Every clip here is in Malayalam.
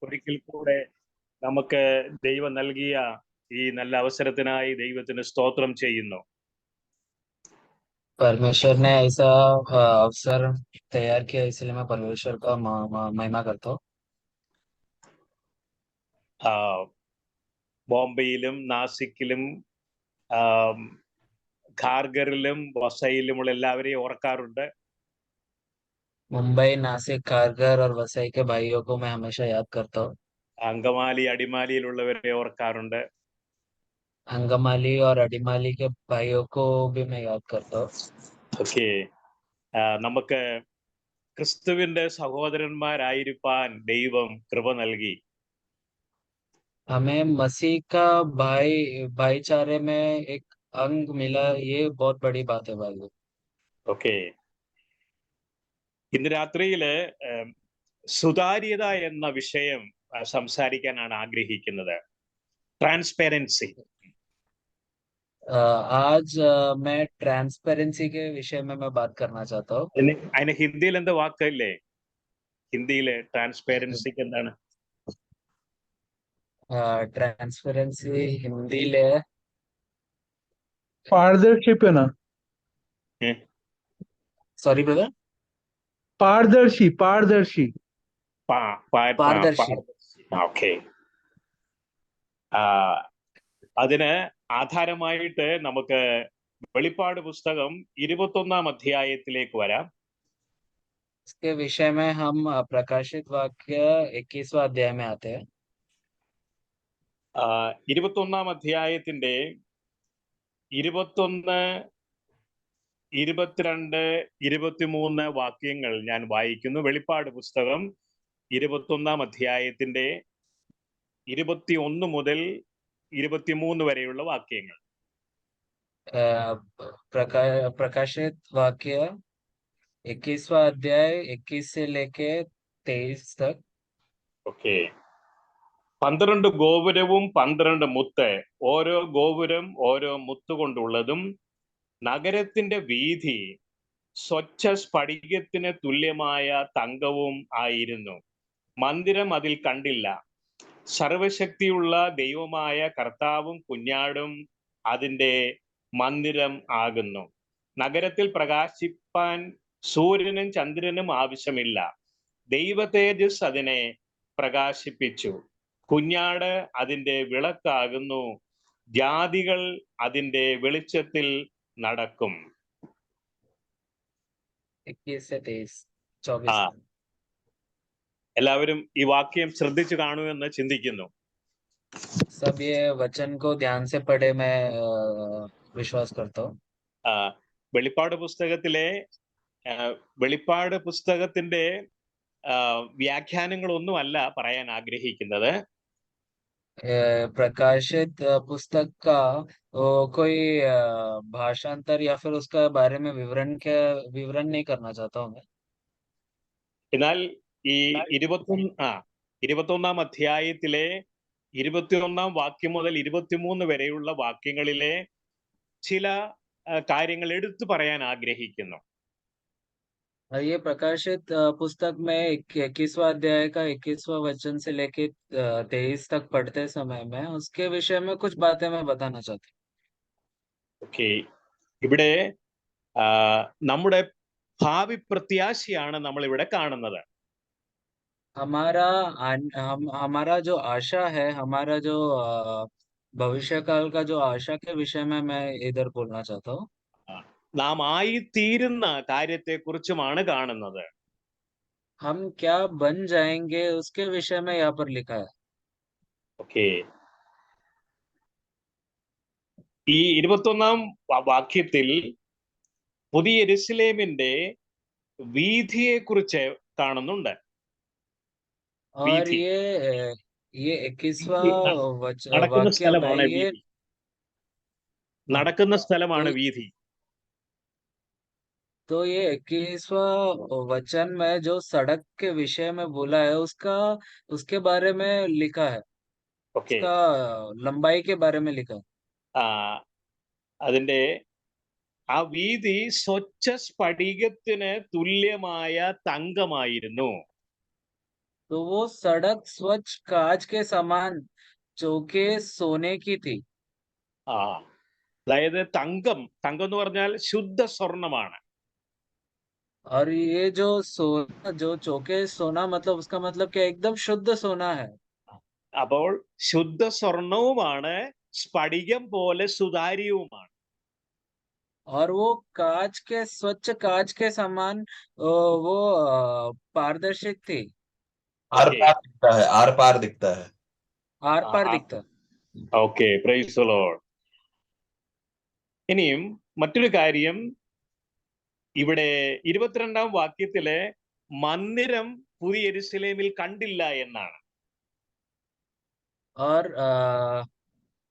ഒരിക്കൽ കൂടെ നമുക്ക് ദൈവം നൽകിയ ഈ നല്ല അവസരത്തിനായി ദൈവത്തിന് സ്തോത്രം ചെയ്യുന്നു. परमेश्वर ने ऐसा अवसर तैयार किया, इसलिए मैं परमेश्वर का महिमा करता हूँ। ബോംബെയിലും നാസിക്കിലും ഖാർഗറിലും വസയിലുമുള്ള എല്ലാവരെയും ഓർക്കാറുണ്ട്. मुंबई, नासिक, खारघर और वसई के भाइयों को मैं हमेशा याद करता हूँ। അങ്കമാലി അടിമാലിയിലുള്ളവരെ ഓർക്കാറുണ്ട്. अंगमाली और अडिमाली के भाइयों को भी मैं याद करता हूँ। ഓക്കെ, നമുക്ക് ക്രിസ്തുവിന്റെ സഹോദരന്മാരായിരിക്കാൻ ദൈവം കൃപ നൽകി. हमें मसीह का भाईचारे में एक अंग मिला, ये बहुत बड़ी बात है भाई। ഓക്കെ, ഇന്ന് രാത്രിയില് സുതാര്യത എന്ന വിഷയം സംസാരിക്കാനാണ് ആഗ്രഹിക്കുന്നത്. ട്രാൻസ്പെറൻസി. आज मैं ट्रांसपेरेंसी के विषय में मैं बात करना चाहता हूँ। അതിന് ഹിന്ദിയിൽ എന്താ വാക്കല്ലേ? ഹിന്ദിയില് ട്രാൻസ്പെറൻസിക്ക് എന്താണ്? ट्रांसपेरेंसी हिंदी ले पारदर्शी ना। सॉरी ब्रदर, पारदर्शी पारदर्शी पारदर्शी। ഓക്കെ, അതിന് ആധാരമായിട്ട് നമുക്ക് വെളിപ്പാട് പുസ്തകം 21-ാം അധ്യായത്തിലേക്ക് വരാം. इसके विषय में हम प्रकाशित वाक्य 21वां अध्याय में आते हैं। 21-ാം അധ്യായത്തിന്റെ 21, 22, 23 വാക്യങ്ങൾ ഞാൻ വായിക്കുന്നു. വെളിപ്പാട് പുസ്തകം 21-ാം അധ്യായത്തിന്റെ 21 മുതൽ 23 വരെയുള്ള വാക്യങ്ങൾ. प्रकाशित वाक्य 21वां अध्याय 21 से लेके 23 तक. ഓക്കെ, 12 ഗോപുരവും 12 മുത്ത്, ഓരോ ഗോപുരം ഓരോ മുത്ത് കൊണ്ടുള്ളതും നഗരത്തിന്റെ വീതി സ്വച്ഛ സ്ഫടികത്തിന് തുല്യമായ തങ്കവും ആയിരുന്നു. മന്ദിരം അതിൽ കണ്ടില്ല. സർവശക്തിയുള്ള ദൈവമായ കർത്താവും കുഞ്ഞാടും അതിൻ്റെ മന്ദിരം ആകുന്നു. നഗരത്തിൽ പ്രകാശിപ്പാൻ സൂര്യനും ചന്ദ്രനും ആവശ്യമില്ല. ദൈവ തേജസ് അതിനെ പ്രകാശിപ്പിച്ചു. കുഞ്ഞാട് അതിൻ്റെ വിളക്കാകുന്നു. ജാതികൾ അതിൻ്റെ വെളിച്ചത്തിൽ നടക്കും. 21 से 24. എല്ലാവരും ഈ വാക്യം ശ്രദ്ധിച്ചു കാണുമെന്ന് ചിന്തിക്കുന്നു. सब ये वचन को ध्यान से पढ़े, मैं विश्वास करता हूँ. വെളിപ്പാട് പുസ്തകത്തിന്റെ വ്യാഖ്യാനങ്ങളൊന്നുമല്ല പറയാൻ ആഗ്രഹിക്കുന്നത്. प्रकाशित पुस्तक का कोई भाषांतर या फिर उसका बारे में विवरण नहीं करना चाहता हूँ मैं. എന്നാൽ ഈ 21-ാം അധ്യായത്തിലെ 21-ാം വാക്യം മുതൽ 23 വരെയുള്ള വാക്യങ്ങളിലെ ചില കാര്യങ്ങൾ എടുത്തു പറയാൻ ആഗ്രഹിക്കുന്നു. ये प्रकाशित पुस्तक में 21वां अध्याय का 21वां वचन से लेके 23 तक पढ़ते समय में उसके विषय में कुछ बातें मैं बताना चाहता हूँ. ഓക്കെ, ഇവിടെ നമ്മുടെ ഭാവി പ്രത്യാശയാണ് നമ്മൾ ഇവിടെ കാണുന്നത്. हमारा जो आशा है, हमारा जो भविष्य काल का जो आशा के विषय में मैं इधर बोलना चाहता हूँ. നാം ആയിത്തീരുന്ന കാര്യത്തെക്കുറിച്ചുമാണ് കാണുന്നത്. हम क्या बन जाएंगे उसके विषय में यहाँ पर लिखा है. ഓക്കെ, ഈ 21-ാം വാക്യത്തിൽ പുതിയ യെരുശലേമിന്റെ വീതിയെ കുറിച്ച് കാണുന്നുണ്ട്. और ये 21वां നടക്കുന്ന वाक्य സ്ഥലമാണ് में ये വീതി. നടക്കുന്ന സ്ഥലമാണ് വീതി. तो ये 21वां वचन में जो सड़क के विषय में बोला है उसके बारे में लिखा है. ഓക്കെ, उसका लंबाई के बारे में लिखा है. അതിന്റെ ആ വീതി സ്വച്ഛ സ്ഫടികത്തിന് തുല്യമായ തങ്കമായിരുന്നു. तो वो सड़क स्वच्छ कांच के समान चौके सोने की थी। ആ അതായത് തങ്കം എന്ന് പറഞ്ഞാൽ ശുദ്ധ സ്വർണമാണ്. और ये जो सोना जो चौके सोना मतलब उसका मतलब क्या एकदम शुद्ध सोना है। അപ്പോൾ ശുദ്ധ സ്വർണവുമാണ്, സ്ഫടികം പോലെ സുതാര്യവുമാണ്. और वो कांच के स्वच्छ कांच के समान वो पारदर्शिक थी। Are okay. पार दिखता है, आर पार दिखता है। आर पार दिखता। Okay, praise the Lord. ഇനിയും മറ്റൊരു കാര്യം, ഇവിടെ 22-ാം വാക്യത്തിലെ മന്ദിരം പുതിയ യെരൂശലേമിൽ കണ്ടില്ല എന്നാണ്. और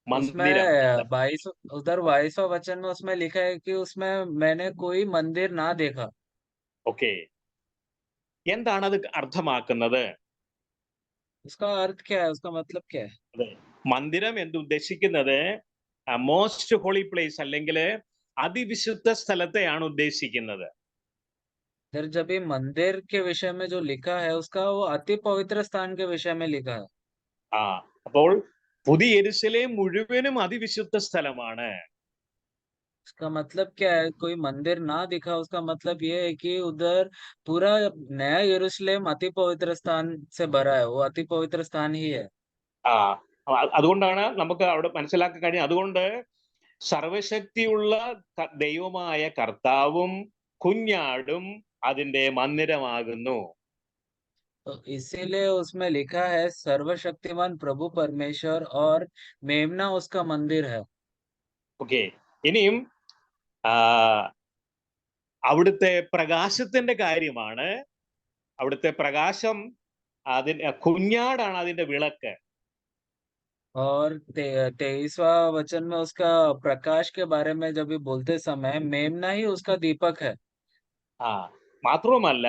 മന്ദിരം उसमें 22 उधर 22वां वचन में उसमें लिखा है कि उसमें मैंने कोई मंदिर ना देखा। ഓക്കെ, എന്താണ് അത് അർത്ഥമാക്കുന്നത്? उसका अर्थ क्या है, उसका मतलब क्या है? അതെ, മന്ദിരം എന്ന് ഉദ്ദേശിക്കുന്നത് മോസ്റ്റ് ഹോളി പ്ലേസ് അല്ലെങ്കിൽ അതിവിശുദ്ധ സ്ഥലത്തെയാണ് ഉദ്ദേശിക്കുന്നത്. इधर जब ये मंदिर के विषय में जो लिखा है उसका वो अति पवित्र स्थान के विषय में लिखा है। ആ അപ്പോൾ പുതിയ യെരൂശലേം മുഴുവനും അതിവിശുദ്ധ സ്ഥലമാണ്. उसका मतलब क्या है, कोई मंदिर ना दिखा उसका मतलब ये है कि उधर पूरा नया यरूशलेम अति पवित्र स्थान से भरा है, वो अति पवित्र स्थान ही है। ആ അതുകൊണ്ടാണ് നമുക്ക് അവിടെ മനസ്സിലാക്കാൻ കഴിയും. അതുകൊണ്ട് സർവശക്തിയുള്ള ദൈവമായ കർത്താവും കുഞ്ഞാടും അതിന്റെ മന്ദിരമാകുന്നു. तो इसीलिए उसमें लिखा है सर्वशक्तिमान प्रभु परमेश्वर और मेमना उसका मंदिर है। ഓക്കെ, ഇനിയും ആ അവിടുത്തെ പ്രകാശത്തിന്റെ കാര്യമാണ്. അവിടുത്തെ പ്രകാശം കുഞ്ഞാടാണ് അതിന്റെ വിളക്ക്. और 23वां वचन में उसका प्रकाश के बारे में जब भी बोलते समय मेमना ही उसका दीपक है। ആ മാത്രവുമല്ല,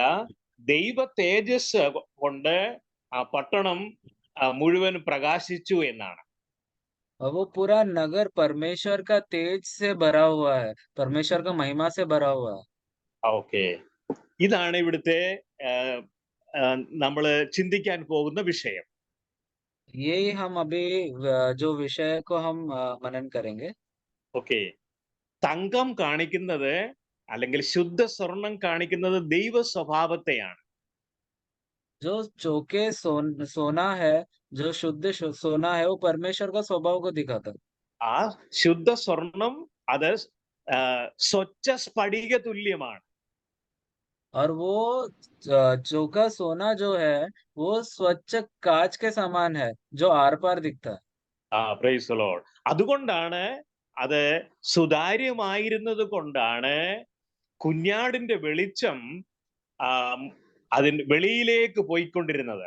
ദൈവ തേജസ് കൊണ്ട് ആ പട്ടണം മുഴുവൻ പ്രകാശിച്ചു എന്നാണ്. और वो पूरा नगर परमेश्वर का तेज से भरा हुआ है, परमेश्वर का महिमा से भरा हुआ है। ഓക്കെ, ഇതാണ് ഇവിടുത്തെ നമ്മൾ ചിന്തിക്കാൻ പോകുന്ന വിഷയം. यही हम अभी जो विषय को हम मनन करेंगे। ഓക്കെ, തങ്കം കാണിക്കുന്നത് അല്ലെങ്കിൽ ശുദ്ധ സ്വർണം കാണിക്കുന്നത് ദൈവ സ്വഭാവത്തെയാണ്. जो चौके सोना है, जो शुद्ध सोना है वो परमेश्वर का स्वभाव को दिखाता है। ആ ശുദ്ധ സ്വർണം അത് സ്വച്ഛ സ്ഫടിക തുല്യമാണ്. और वो चौका सोना जो है वो स्वच्छ कांच के समान है, जो आर पार दिखता है। Praise the Lord. അതുകൊണ്ടാണ് അത് സുതാര്യമായിരുന്നത് കൊണ്ടാണ് കുഞ്ഞാടിന്റെ വെളിച്ചം അതിന്റെ വെളിയിലേക്ക് പോയിക്കൊണ്ടിരുന്നത്.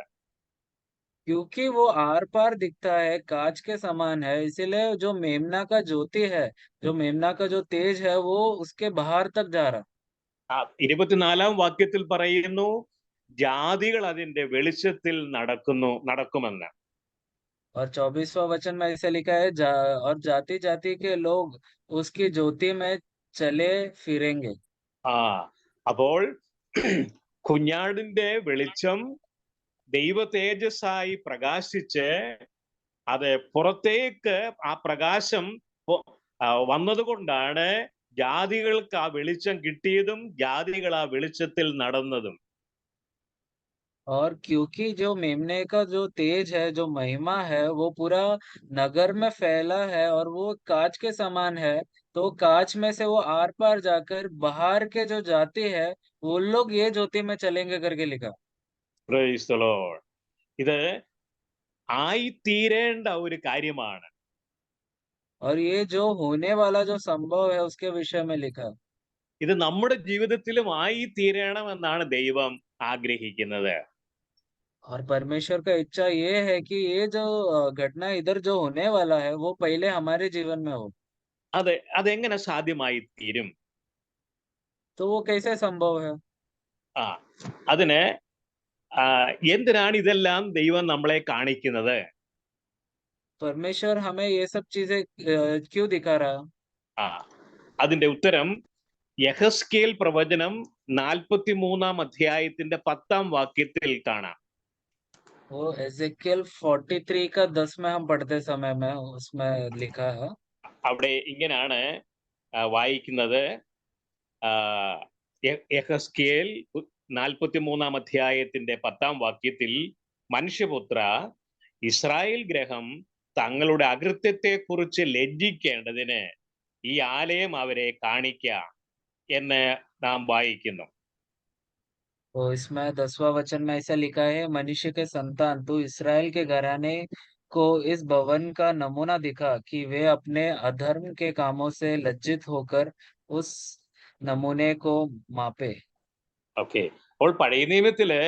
क्योंकि वो आर पार दिखता है, कांच के समान है, इसीलिए जो मेमना का ज्योति है, जो मेमना का जो तेज है वो उसके बाहर तक जा रहा। 24-ാം വാക്യത്തിൽ പറയുന്നു, ജാതികൾ അതിന്റെ വെളിച്ചത്തിൽ നടക്കുമെന്ന്. और 24वां वचन में ऐसे लिखा है और जाति जाति के लोग उसकी ज्योति में चले फिरेंगे। ആ അപ്പോൾ കുഞ്ഞാടിന്റെ വെളിച്ചം ദൈവ തേജസ്സായി പ്രകാശിച്ച് അത് പുറത്തേക്ക് ആ പ്രകാശം വന്നതുകൊണ്ടാണ് ജാതികൾക്ക് ആ വെളിച്ചം കിട്ടിയതും ജാതികൾ ആ വെളിച്ചത്തിൽ നടന്നതും. और क्योंकि जो मेमने का जो तेज है, जो महिमा है, वो पूरा नगर में फैला है और वो कांच के समान है, तो कांच में से वो आर पार जाकर बाहर के जो जाति है वो लोग ये ज्योति में चलेंगे करके लिखा। Praise the Lord. ഇത് ആയിത്തീരേണ്ട ഒരു കാര്യമാണ്. और ये जो होने वाला जो संभव है उसके विषय में लिखा। ഇത് നമ്മുടെ ജീവിതത്തിലും ആയിത്തീരണമെന്നാണ് ദൈവം ആഗ്രഹിക്കുന്നത്. और परमेश्वर का इच्छा ये है कि ये जो घटना इधर जो होने वाला है वो पहले हमारे जीवन में हो। അതെങ്ങനെ സാധ്യമായി തീരും? तो वो कैसे संभव है? ആ അതിന് എന്തിനാണ് ഇതെല്ലാം ദൈവം നമ്മളെ കാണിക്കുന്നത്? परमेश्वर हमें ये सब चीजें क्यों दिखा रहा? ആ അതിന്റെ ഉത്തരം യെഹെസ്കേൽ പ്രവചനം 43-ാം അധ്യായത്തിന്റെ 10-ാം വാക്യത്തിൽ കാണാം. वो एजेकियल 43 का 10 में हम पढ़ते समय में उसमें लिखा है। അവിടെ ഇങ്ങനെയാണ് വായിക്കുന്നത്. ആ, യെഹെസ്കേൽ 43 അധ്യായത്തിന്റെ 10 വാക്യത്തിൽ, മനുഷ്യപുത്ര, ഇസ്രായേൽ ഗ്രഹം തങ്ങളുടെ അകൃത്യത്തെ കുറിച്ച് ലജ്ജിക്കേണ്ടതിന് ഈ ആലയം അവരെ കാണിക്ക എന്ന് നാം വായിക്കുന്നു. तो इसमें 10वां वचन में ऐसा लिखा है, मनुष्य के संतान, तू इसराइल के घराने को इस भवन का नमूना दिखा कि वे अपने अधर्म के कामों से लज्जित होकर उस नमूने को मापे। ഓക്കെ, അപ്പോൾ പഴയ നിയമത്തില്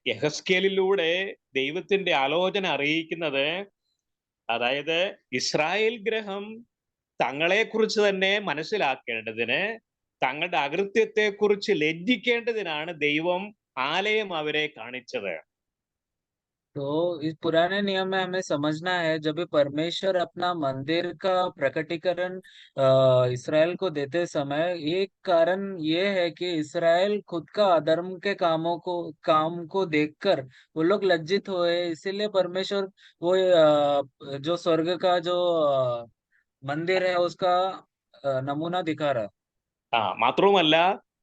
യെഹെസ്കേലിലൂടെ ദൈവത്തിന്റെ ആലോചന അറിയിക്കുന്നത്, അതായത് ഇസ്രായേൽ ഗ്രഹം തങ്ങളെ കുറിച്ച് തന്നെ മനസ്സിലാക്കേണ്ടതിന്, തങ്ങളുടെ അകൃത്യത്തെ കുറിച്ച് ലജ്ജിക്കേണ്ടതിനാണ് ദൈവം ആലയം അവരെ കാണിച്ചത്. तो इस पुराने नियम में हमें समझना है, जब भी परमेश्वर अपना मंदिर का प्रकटीकरण इसराइल को देते समय, एक कारण ये है कि इसराइल खुद का अधर्म के काम को देखकर वो लोग लज्जित हुए, इसीलिए परमेश्वर वो जो स्वर्ग का जो मंदिर है उसका नमूना दिखा रहा। മാത്രവുമല്ല,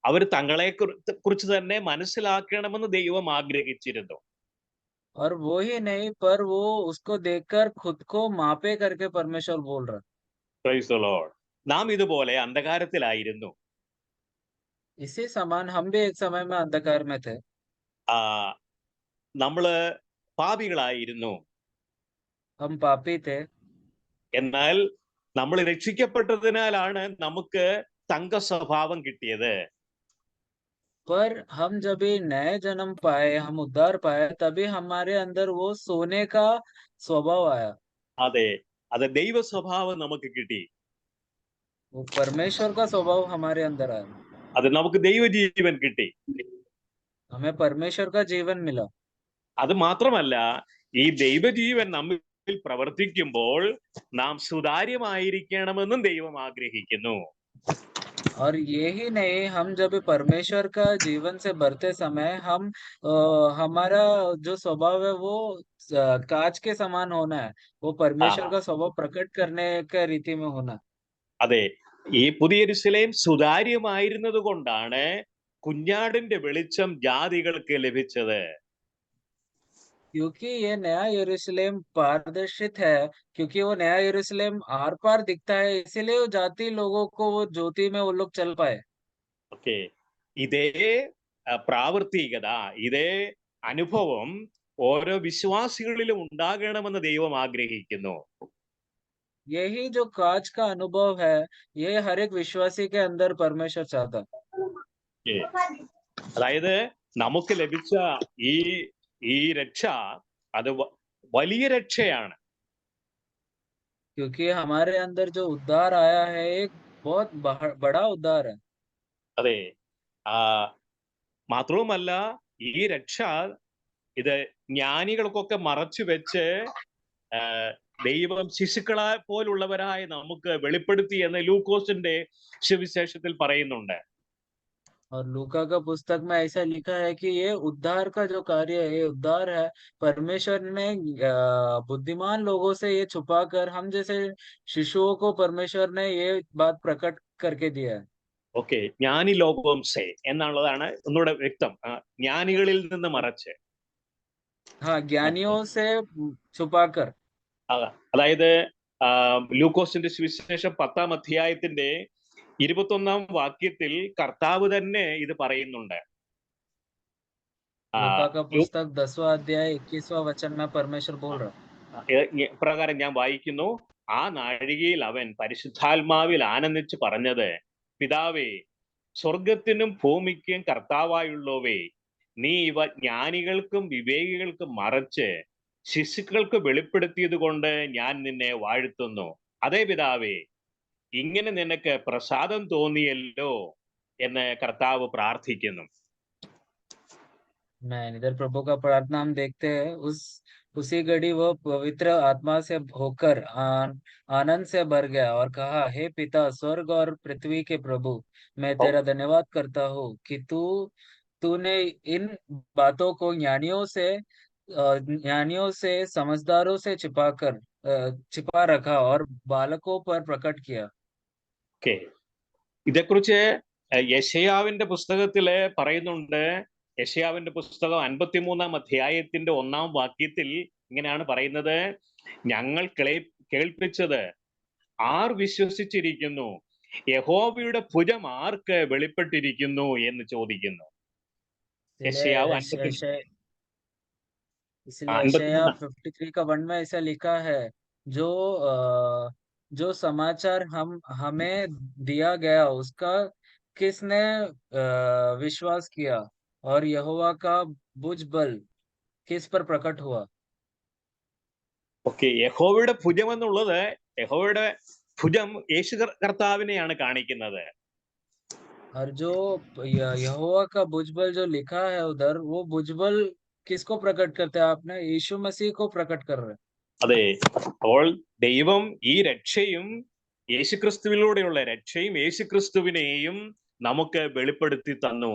അവർ തങ്ങളെ കുറിച്ച് തന്നെ മനസ്സിലാക്കണമെന്ന് ദൈവം ആഗ്രഹിച്ചിരുന്നു. और वो ही नहीं, पर वो उसको देखकर खुद को मापे करके परमेश्वर बोल रहा। Praise the Lord. നാം ഇതുപോലെ അന്ധകാരത്തിലായിരുന്നു. इसी समान हम भी एक समय में अंधकार में थे। ആ, നമ്മള് പാപികളായിരുന്നു. हम पापी थे, എന്നാൽ നമ്മൾ രക്ഷിക്കപ്പെട്ടതിനാലാണ് നമുക്ക് തങ്ക സ്വഭാവം കിട്ടിയത്. पर हम जब भी नए जन्म पाए, हम उद्धार पाए, तभी हमारे अंदर वो सोने का स्वभाव आया। അതെ, അത് ദൈവ സ്വഭാവം നമുക്ക് കിട്ടി. वो परमेश्वर का स्वभाव हमारे अंदर आया। അത് നമുക്ക് ദൈവജീവൻ കിട്ടി. हमें परमेश्वर का जीवन मिला। അത് മാത്രമല്ല, ഈ ദൈവജീവൻ നമ്മിൽ പ്രവർത്തിക്കുമ്പോൾ നാം സുതാര്യമായിരിക്കണമെന്നും ദൈവം ആഗ്രഹിക്കുന്നു. और ये ही नहीं, हम जब भी परमेश्वर का जीवन से भरते समय हम हमारा जो स्वभाव है वो कांच के समान होना है। वो ആ, परमेश्वर का स्वभाव प्रकट करने के रीति में होना। അതെ, ഈ പുതിയ യെരൂശലേം സുതാര്യമായിരുന്നത് കൊണ്ടാണ് കുഞ്ഞാടിന്റെ വെളിച്ചം ജാതികൾക്ക് ലഭിച്ചത്. क्योंकि ये नया यरूशलेम पारदर्शित है, क्योंकि वो नया यरूशलेम आर पार दिखता है, इसीलिए वो जाति लोगों को वो ज्योति में वो लोग चल पाए। ഓക്കെ, ഇതേ പ്രാവർത്തികത, ഇതേ അനുഭവം ഓരോ വിശ്വാസികളിലും ഉണ്ടാകണമെന്ന് ദൈവം ആഗ്രഹിക്കുന്നു. यही जो कांच का अनुभव है, ये हर एक विश्वासी के अंदर परमेश्वर चाहता। ഓക്കേ. അതായത് നമുക്ക് ലഭിച്ച ഈ ഈ രക്ഷ, അത് വലിയ രക്ഷയാണ്. क्योंकि हमारे अंदर जो उद्धार आया है, एक बहुत बड़ा उद्धार है। അതെ, ആ, മാത്രവുമല്ല, ഈ രക്ഷ ഇത് ജ്ഞാനികൾക്കൊക്കെ മറച്ചു വെച്ച് ദൈവം ശിശുക്കളെ പോലുള്ളവരായി നമുക്ക് വെളിപ്പെടുത്തി എന്ന് ലൂക്കോസിന്റെ സുവിശേഷത്തിൽ പറയുന്നുണ്ട്. और लूका का पुस्तक में ऐसा लिखा है कि ये उद्धार का जो कार्य है, ये उद्धार है, परमेश्वर ने बुद्धिमान लोगों से ये छुपाकर हम जैसे शिशुओं को परमेश्वर ने ये बात प्रकट करके दिया है। ഓക്കെ, ജ്ഞാനി ലോകം സേ എന്നുള്ളതാണ് ഒന്നുകൂടെ വ്യക്തം. ജ്ഞാനികളിൽ നിന്ന് മറച്ച്, हाँ, ज्ञानियों से छुपाकर। അതായത് ലൂക്കോസിന്റെ സുവിശേഷം 10 അധ്യായത്തിന്റെ 21 വാക്യത്തിൽ കർത്താവ് തന്നെ ഇത് പറയുന്നുണ്ട്. लूका का पुस्तक 10वां अध्याय 21वां वचन में परमेश्वर बोल रहा। പ്രകാരം ഞാൻ വായിക്കുന്നു. ആ നാഴികയിൽ അവൻ പരിശുദ്ധാത്മാവിൽ ആനന്ദിച്ച് പറഞ്ഞത്, പിതാവേ, സ്വർഗത്തിനും ഭൂമിക്കും കർത്താവായുള്ളവേ, നീ ഇവ ജ്ഞാനികൾക്കും വിവേകികൾക്കും മറച്ച് ശിശുക്കൾക്ക് വെളിപ്പെടുത്തിയത് കൊണ്ട് ഞാൻ നിന്നെ വാഴ്ത്തുന്നു. അതേ പിതാവേ, ഇങ്ങനെ നിനക്ക് പ്രസാദം തോന്നിയല്ലോ എന്ന് കർത്താവ് പ്രാർത്ഥിക്കുന്നു. इधर प्रभु का प्रार्थना हम देखते हैं, उसी घड़ी वो पवित्र आत्मा से होकर आनंद से भर गया और कहा, हे पिता, स्वर्ग और पृथ्वी के प्रभु, मैं तेरा धन्यवाद करता हूँ कि तू तूने इन बातों को ज्ञानियों से समझदारों से छिपा रखा और बालकों पर प्रकट किया. ഓക്കെ, ഇതേക്കുറിച്ച് യെശയ്യാവിന്റെ പുസ്തകത്തില് പറയുന്നുണ്ട്. യെശയ്യാവിന്റെ പുസ്തകം 53-ാം അധ്യായത്തിന്റെ 1-ാം വാക്യത്തിൽ ഇങ്ങനെയാണ് പറയുന്നത്: ഞങ്ങൾ കേൾപ്പിച്ചത് ആർ വിശ്വസിച്ചിരിക്കുന്നു, യഹോവയുടെ ഭുജം ആർക്ക് വെളിപ്പെട്ടിരിക്കുന്നു എന്ന് ചോദിക്കുന്നു. യെശയ്യാവ് 53 53 का 1 में ऐसा लिखा है, जो जो समाचार हमें दिया गया उसका किसने विश्वास किया, और यहोवा का भुज बल किस पर प्रकट हुआ. ഓക്കെ, യഹോവയുടെ ഭുജം എന്നുള്ളത് യഹോവയുടെ ഭുജം യേശു കർത്താവിനെയാണ് കാണിക്കുന്നത്. और जो यहोवा का भुजबल जो लिखा है उधर, वो भुजबल किसको प्रकट करते हैं? आपने यीशु मसीह को प्रकट कर रहे हैं. അതെ, അപ്പോൾ ദൈവം ഈ രക്ഷയും യേശുക്രിസ്തുവിലൂടെയുള്ള രക്ഷയും യേശുക്രിസ്തുവിനെയും നമുക്ക് വെളിപ്പെടുത്തി തന്നു.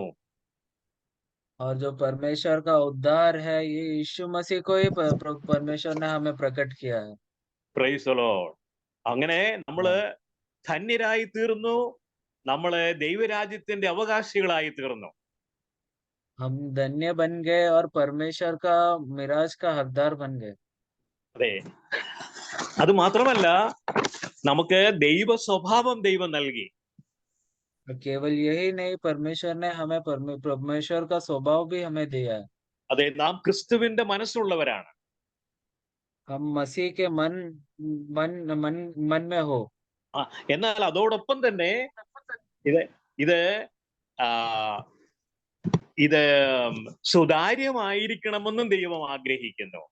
और जो परमेश्वर का उद्धार है, ये यीशु मसीह को ही परमेश्वर ने हमें प्रकट किया है. Praise the Lord. അങ്ങനെ നമ്മള് ധന്യരായി തീർന്നു, നമ്മള് ദൈവരാജ്യത്തിന്റെ അവകാശികളായി തീർന്നു. हम धन्य बन गए और परमेश्वर का मिराज का हकदार बन गए. അതെ, അത് മാത്രമല്ല, നമുക്ക് ദൈവ സ്വഭാവം ദൈവം നൽകി. केवल यही नहीं, परमेश्वर ने हमें परमेश्वर का स्वभाव भी हमें दिया है. അതെ, നാം ക്രിസ്തുവിന്റെ മനസ്സുള്ളവരാണ്. हम मसीह के मन मन में हो. എന്നാൽ അതോടൊപ്പം തന്നെ ഇത് ഇത് ആ ഇത് സുതാര്യമായിരിക്കണമെന്നും ദൈവം ആഗ്രഹിക്കുന്നു.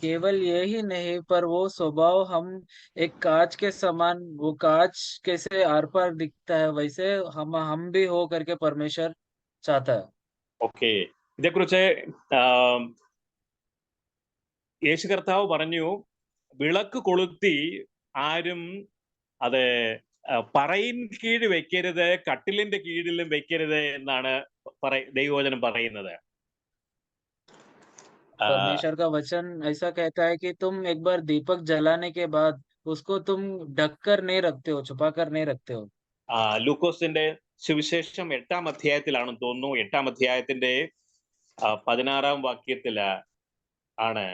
केवल यही नहीं, पर वो स्वभाव हम एक कांच के समान, वो कांच कैसे आर पार दिखता है, वैसे हम भी हो करके परमेश्वर चाहता है. ഓക്കെ, ഇതേക്കുറിച്ച് യേശു കർത്താവ് പറഞ്ഞു, വിളക്ക് കൊളുത്തി ആരും അത് പറയിൻ കീഴ് വെക്കരുത്, കട്ടിലിന്റെ കീഴിലും വെക്കരുത് എന്നാണ് ദൈവവചനം പറയുന്നത്. परमेश्वर का वचन ऐसा कहता है कि तुम एक बार दीपक जलाने के बाद उसको तुम ढक कर नहीं रखते हो, छुपा कर नहीं रखते हो. ലൂക്കോസിന്റെ സുവിശേഷം 8-ാം അധ്യായത്തിലാണെന്ന് തോന്നുന്നു. 8-ാം അധ്യായത്തിന്റെ 16-ാം വാക്യത്തില് ആണ്.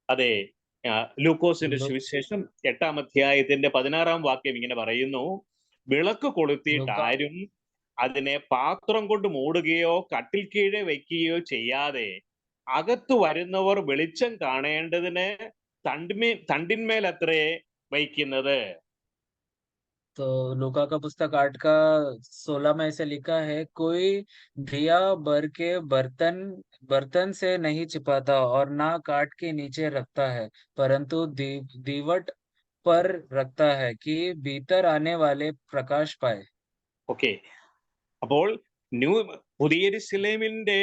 അതെ, ലൂക്കോസിന്റെ സുവിശേഷം 8-ാം അധ്യായത്തിന്റെ 16-ാം വാക്യം ഇങ്ങനെ പറയുന്നു: വിളക്ക് കൊളുത്തിയിട്ട് ആരും അതിനെ പാത്രം കൊണ്ട് മൂടുകയോ കട്ടിൽ കീഴെ വെക്കുകയോ ചെയ്യാതെ അകത്തു വരുന്നവർ വെളിച്ചം കാണേണ്ടതിന് തണ്ടിന്മേൽ അത്രേ വയ്ക്കുന്നത്. तो लूका का पुस्तक 8 का 16 में ऐसे लिखा है, कोई दिया भर के बर्तन से नहीं छिपाता और ना काट के नीचे रखता है, परंतु दीवट पर रखता है कि भीतर आने वाले प्रकाश पाए. ഓക്കെ, അപ്പോൾ പുതിയ യെരൂശലേമിന്റെ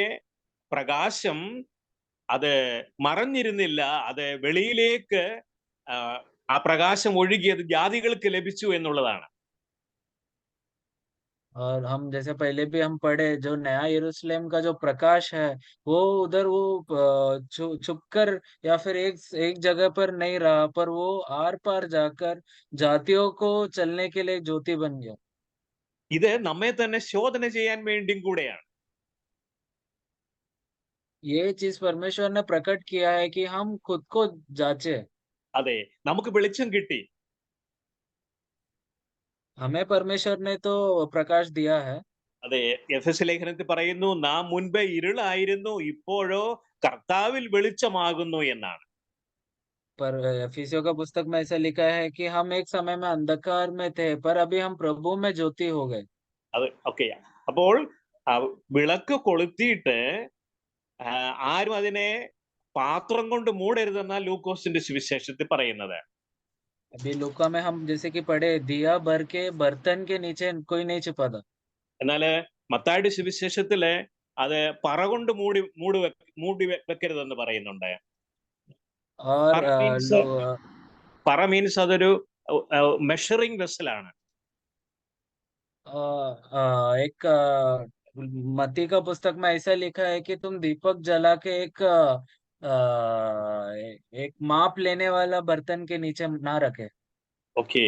പ്രകാശം അത് മറഞ്ഞിരുന്നില്ല, അത് വെളിയിലേക്ക് ആ പ്രകാശം ഒഴുകിയത് ജാതികൾക്ക് ലഭിച്ചു എന്നുള്ളതാണ്. और हम जैसे पहले भी हम पढ़े, जो नया यरूशलेम का जो प्रकाश है, वो उधर वो छुप कर या फिर एक जगह पर नहीं रहा, पर वो आर पार जाकर जातियों को चलने के लिए ज्योति बन गया. ഇത് നമ്മെ തന്നെ ശോധന ചെയ്യാൻ വേണ്ടിയും കൂടെയാണ്. ये चीज परमेश्वर ने प्रकट किया है कि हम खुद को जांचे. അതെ, നമുക്ക് വെളിച്ചം കിട്ടി. हमें परमेश्वर ने तो प्रकाश दिया है. അതെ, എഫെസ്യ ലേഖനത്തിൽ പറയുന്നു, നാം മുൻപേ ഇരുളായിരുന്നു, ഇപ്പോഴോ കർത്താവിൽ വെളിച്ചമാകുന്നു എന്നാണ്. पर एफिसियों का पुस्तक में ऐसा लिखा है कि हम एक समय में अंधकार में थे, पर अभी हम प्रभु में ज्योति हो गए. അത് ഓക്കെ, അപ്പോൾ വിളക്ക് കൊളുത്തിയിട്ട് ആരും അതിനെ പാത്രം കൊണ്ട് മൂടരുതെന്ന ലൂക്കോസിന്റെ സുവിശേഷത്തിൽ പറയുന്നത്. अभी लूका में हम जैसे कि पढ़े, दिया भर के बर्तन के नीचे कोई नहीं छिपाता. എന്നാല് മത്തായിയുടെ സുവിശേഷത്തില് അത് പറ കൊണ്ട് മൂടി വെക്കരുതെന്ന് പറയുന്നുണ്ട്. और പറ മീൻസ് അതൊരു മെഷറിംഗ് വെസലാണ്. एक मत्ती का पुस्तक में ऐसा लिखा है कि तुम दीपक जला के एक माप लेने वाला बर्तन के नीचे ना रखे। ഓക്കെ.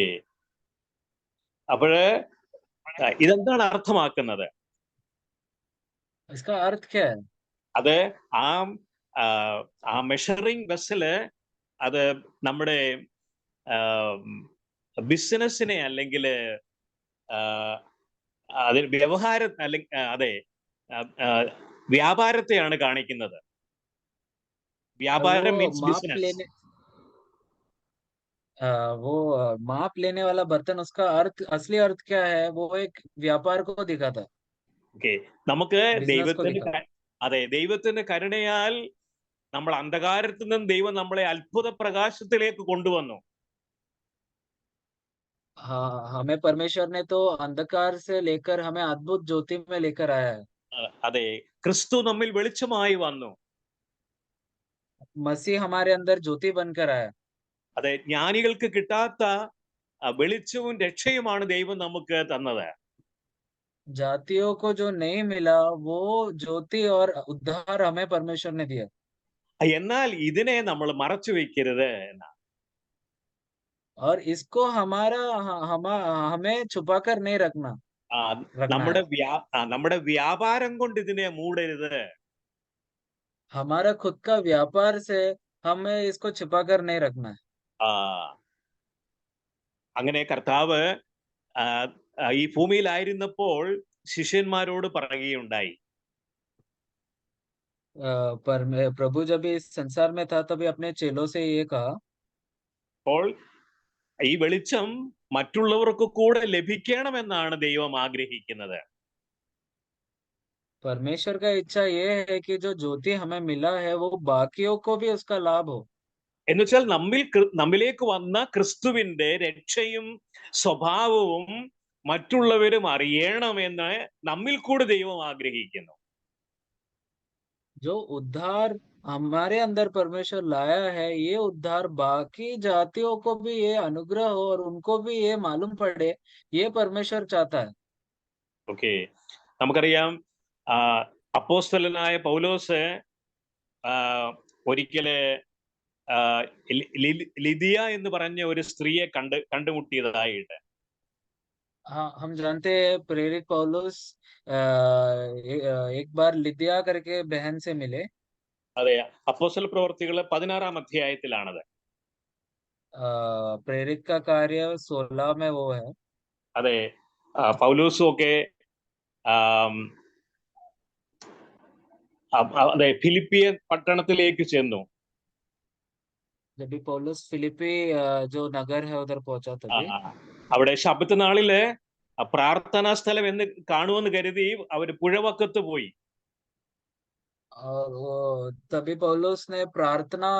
അപ്പോഴ് ഇതെന്താണ് അർത്ഥമാക്കുന്നത്? इसका अर्थ क्या है? അത് ആ മെഷറിംഗ് വെസല് അത് നമ്മുടെ ബിസിനസ്സിനെ അല്ലെങ്കിൽ അതിൽ വ്യവഹാര അല്ലെങ്കിൽ അതെ വ്യാപാരത്തെയാണ് കാണിക്കുന്നത്. വ്യാപാരം वो മീൻസ് माप ബിസിനസ്. लेने वो माप लेने वाला बर्तन, उसका अर्थ, असली अर्थ क्या है? वो एक व्यापार को दिखाता, ഓക്കെ. നമുക്ക് बिजनेस को ദൈവത്തിന്റെ दिखाता। അതെ ദൈവത്തിന്റെ കരുണയാൽ നമ്മൾ അന്ധകാരത്തിൽ നിന്ന് ദൈവം നമ്മളെ അത്ഭുത പ്രകാശത്തിലേക്ക് കൊണ്ടുവന്നു. हाँ, हमें परमेश्वर ने तो अंधकार से लेकर हमें अद्भुत ज्योति में लेकर आया है। അതെ, ക്രിസ്തു നമ്മിൽ വെളിച്ചമായി വന്നു. मसीह हमारे अंदर ज्योति बनकर आया। അതെ, ജ്ഞാനികൾക്ക് കിട്ടാത്ത വെളിച്ചവും രക്ഷയുമാണ് ദൈവം നമുക്ക് തന്നത്. जातियों को जो नहीं मिला वो ज्योति और उद्धार हमें परमेश्वर ने दिया। എന്നാൽ ഇതിനെ നമ്മൾ മറച്ചു വെക്കരുത് എന്നാ. और इसको हमें छुपा कर नहीं रखना നമ്മുടെ है। നമ്മുടെ വ്യാപാരം കൊണ്ട് ഇതിനെ മൂടരുത്. हमारा खुद का व्यापार से हमें इसको छिपा कर नहीं रखना है। ആ, അങ്ങനെ കർത്താവ് ഈ ഭൂമിയിലായിരുന്നപ്പോൾ ശിഷ്യന്മാരോട് പറയുകയുണ്ടായി. पर प्रभु जब इस संसार में था तभी अपने चेलों से ये कहा, അപ്പോൾ ഈ വെളിച്ചം മറ്റുള്ളവർക്ക് കൂടെ ലഭിക്കണമെന്നാണ് ദൈവം ആഗ്രഹിക്കുന്നത്. परमेश्वर का इच्छा ये है कि जो ज्योति हमें मिला है वो बाकियों को भी उसका लाभ हो। എന്നുവെച്ചാൽ നമ്മിലേക്ക് വന്ന ക്രിസ്തുവിന്റെ രക്ഷയും സ്വഭാവവും മറ്റുള്ളവരും അറിയണമെന്ന് നമ്മിൽ കൂടെ ദൈവം ആഗ്രഹിക്കുന്നു. जो उद्धार हमारे अंदर परमेश्वर लाया है, ये उद्धार बाकी जातियों को भी ये अनुग्रह हो और उनको भी ये मालूम पड़े, ये परमेश्वर चाहता है। ഓക്കെ. നമുക്കറിയാം അപ്പോസ്തലനായ പൗലോസ് ഒരിക്കല് ലിദിയ എന്ന് പറഞ്ഞ ഒരു സ്ത്രീയെ കണ്ടുമുട്ടിയതായിട്ട്. हाँ, हम जानते हैं प्रेरित पौलुस एक बार लिदिया करके बहन से मिले। അതെ, അപ്പോസ്തല പ്രവർത്തികൾ 16-ാം അധ്യായത്തിലാണത്. प्रेरित का कार्य 16 में वो है। അതെ, പൗലോസും ഒക്കെ അതെ ഫിലിപ്പിയ പട്ടണത്തിലേക്ക് ചെന്നു. जब भी पौलुस फिलिपी जो नगर है उधर पहुंचा तभी അവിടെ ശബ്ബത്ത് നാളില് പ്രാർത്ഥനാ സ്ഥലം എന്ന് കാണുമെന്ന് കരുതി അവർ പുഴവക്കത്ത് പോയി. और वो तभी पौलुस ने प्रार्थना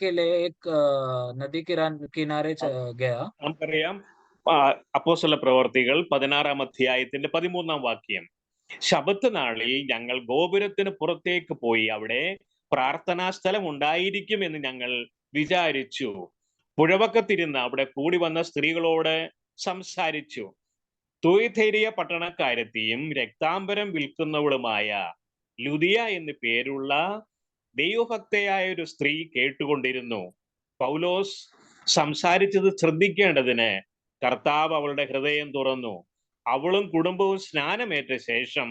के लिए एक नदी किनारे गया। നമുക്കറിയാം അപ്പോസ്തല പ്രവർത്തികൾ 16-ാം അധ്യായത്തിന്റെ 13-ാം വാക്യം. ശബ്ബത്ത് നാളിൽ ഞങ്ങൾ ഗോപുരത്തിന് പുറത്തേക്ക് പോയി അവിടെ പ്രാർത്ഥനാ സ്ഥലം ഉണ്ടായിരിക്കും എന്ന് ഞങ്ങൾ വിചാരിച്ചു. പുഴവക്കത്തിരുന്ന് അവിടെ കൂടി വന്ന സ്ത്രീകളോട് സംസാരിച്ചു. തുയഥൈരിയ പട്ടണക്കാരത്തിയും രക്താംബരം വിൽക്കുന്നവളുമായ ലുദിയ എന്ന് പേരുള്ള ദൈവഭക്തയായ ഒരു സ്ത്രീ കേട്ടുകൊണ്ടിരുന്നു. പൗലോസ് സംസാരിച്ചത് ശ്രദ്ധിക്കേണ്ടതിന് കർത്താവ് അവളുടെ ഹൃദയം തുറന്നു. അവളും കുടുംബവും സ്നാനമേറ്റ ശേഷം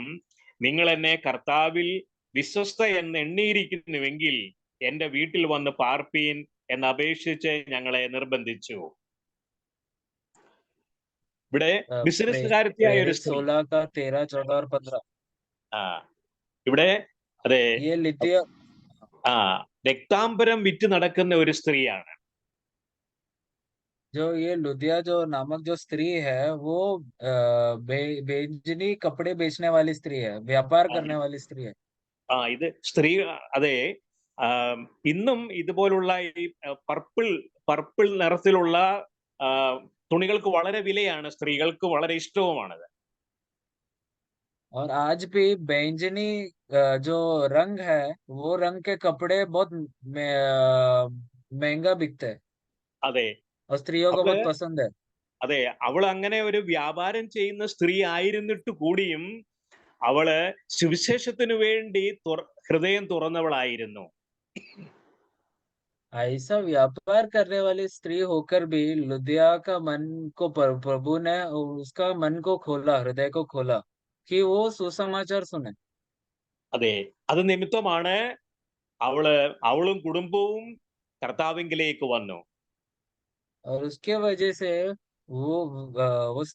നിങ്ങൾ എന്നെ കർത്താവിൽ വിശ്വസ്ത എന്ന് എണ്ണിയിരിക്കുന്നുവെങ്കിൽ എന്റെ വീട്ടിൽ വന്ന് പാർപ്പീൻ എന്നപേക്ഷിച്ച് ഞങ്ങളെ നിർബന്ധിച്ചു. ഇവിടെ ബിസിനസ്സുകാരത്തിയായ ഒരു സ്ത്രീ. 16 का 13, 14 और 15 ഇവിടെ അതെ ये लिदिया രക്താംബരം വിറ്റ് നടക്കുന്ന ഒരു സ്ത്രീയാണ്. जो ये लुदिया जो नामक जो स्त्री है वो बेंजनी कपड़े बेचने वाली स्त्री है, व्यापार करने वाली स्त्री है। ഇത് സ്ത്രീ അതെ ഇന്നും ഇതുപോലുള്ള ഈ പർപ്പിൾ നിറത്തിലുള്ള തുണികൾക്ക് വളരെ വിലയാണ്, സ്ത്രീകൾക്ക് വളരെ ഇഷ്ടവുമാണത്. और आज भी बैंगनी जो रंग है वो रंग के कपड़े बहुत महंगा बिकते हैं അതെ, और स्त्रियों को बहुत पसंद है। അതെ, അവൾ അങ്ങനെ ഒരു വ്യാപാരം ചെയ്യുന്ന സ്ത്രീ ആയിരുന്നിട്ട് കൂടിയും അവള് സുവിശേഷത്തിനു വേണ്ടി ഹൃദയം തുറന്നവളായിരുന്നു. ऐसा व्यापार करने वाली स्त्री होकर भी लुदिया का मन को प्रभु ने उसका मन को खोला, हृदय को खोला कि वो सुसमाचार सुने। അതെ, അത് നിമിത്തമാണ് അവളും കുടുംബവും കർത്താവിങ്കിലേക്ക് വന്നു. और उसके वजह से वो उस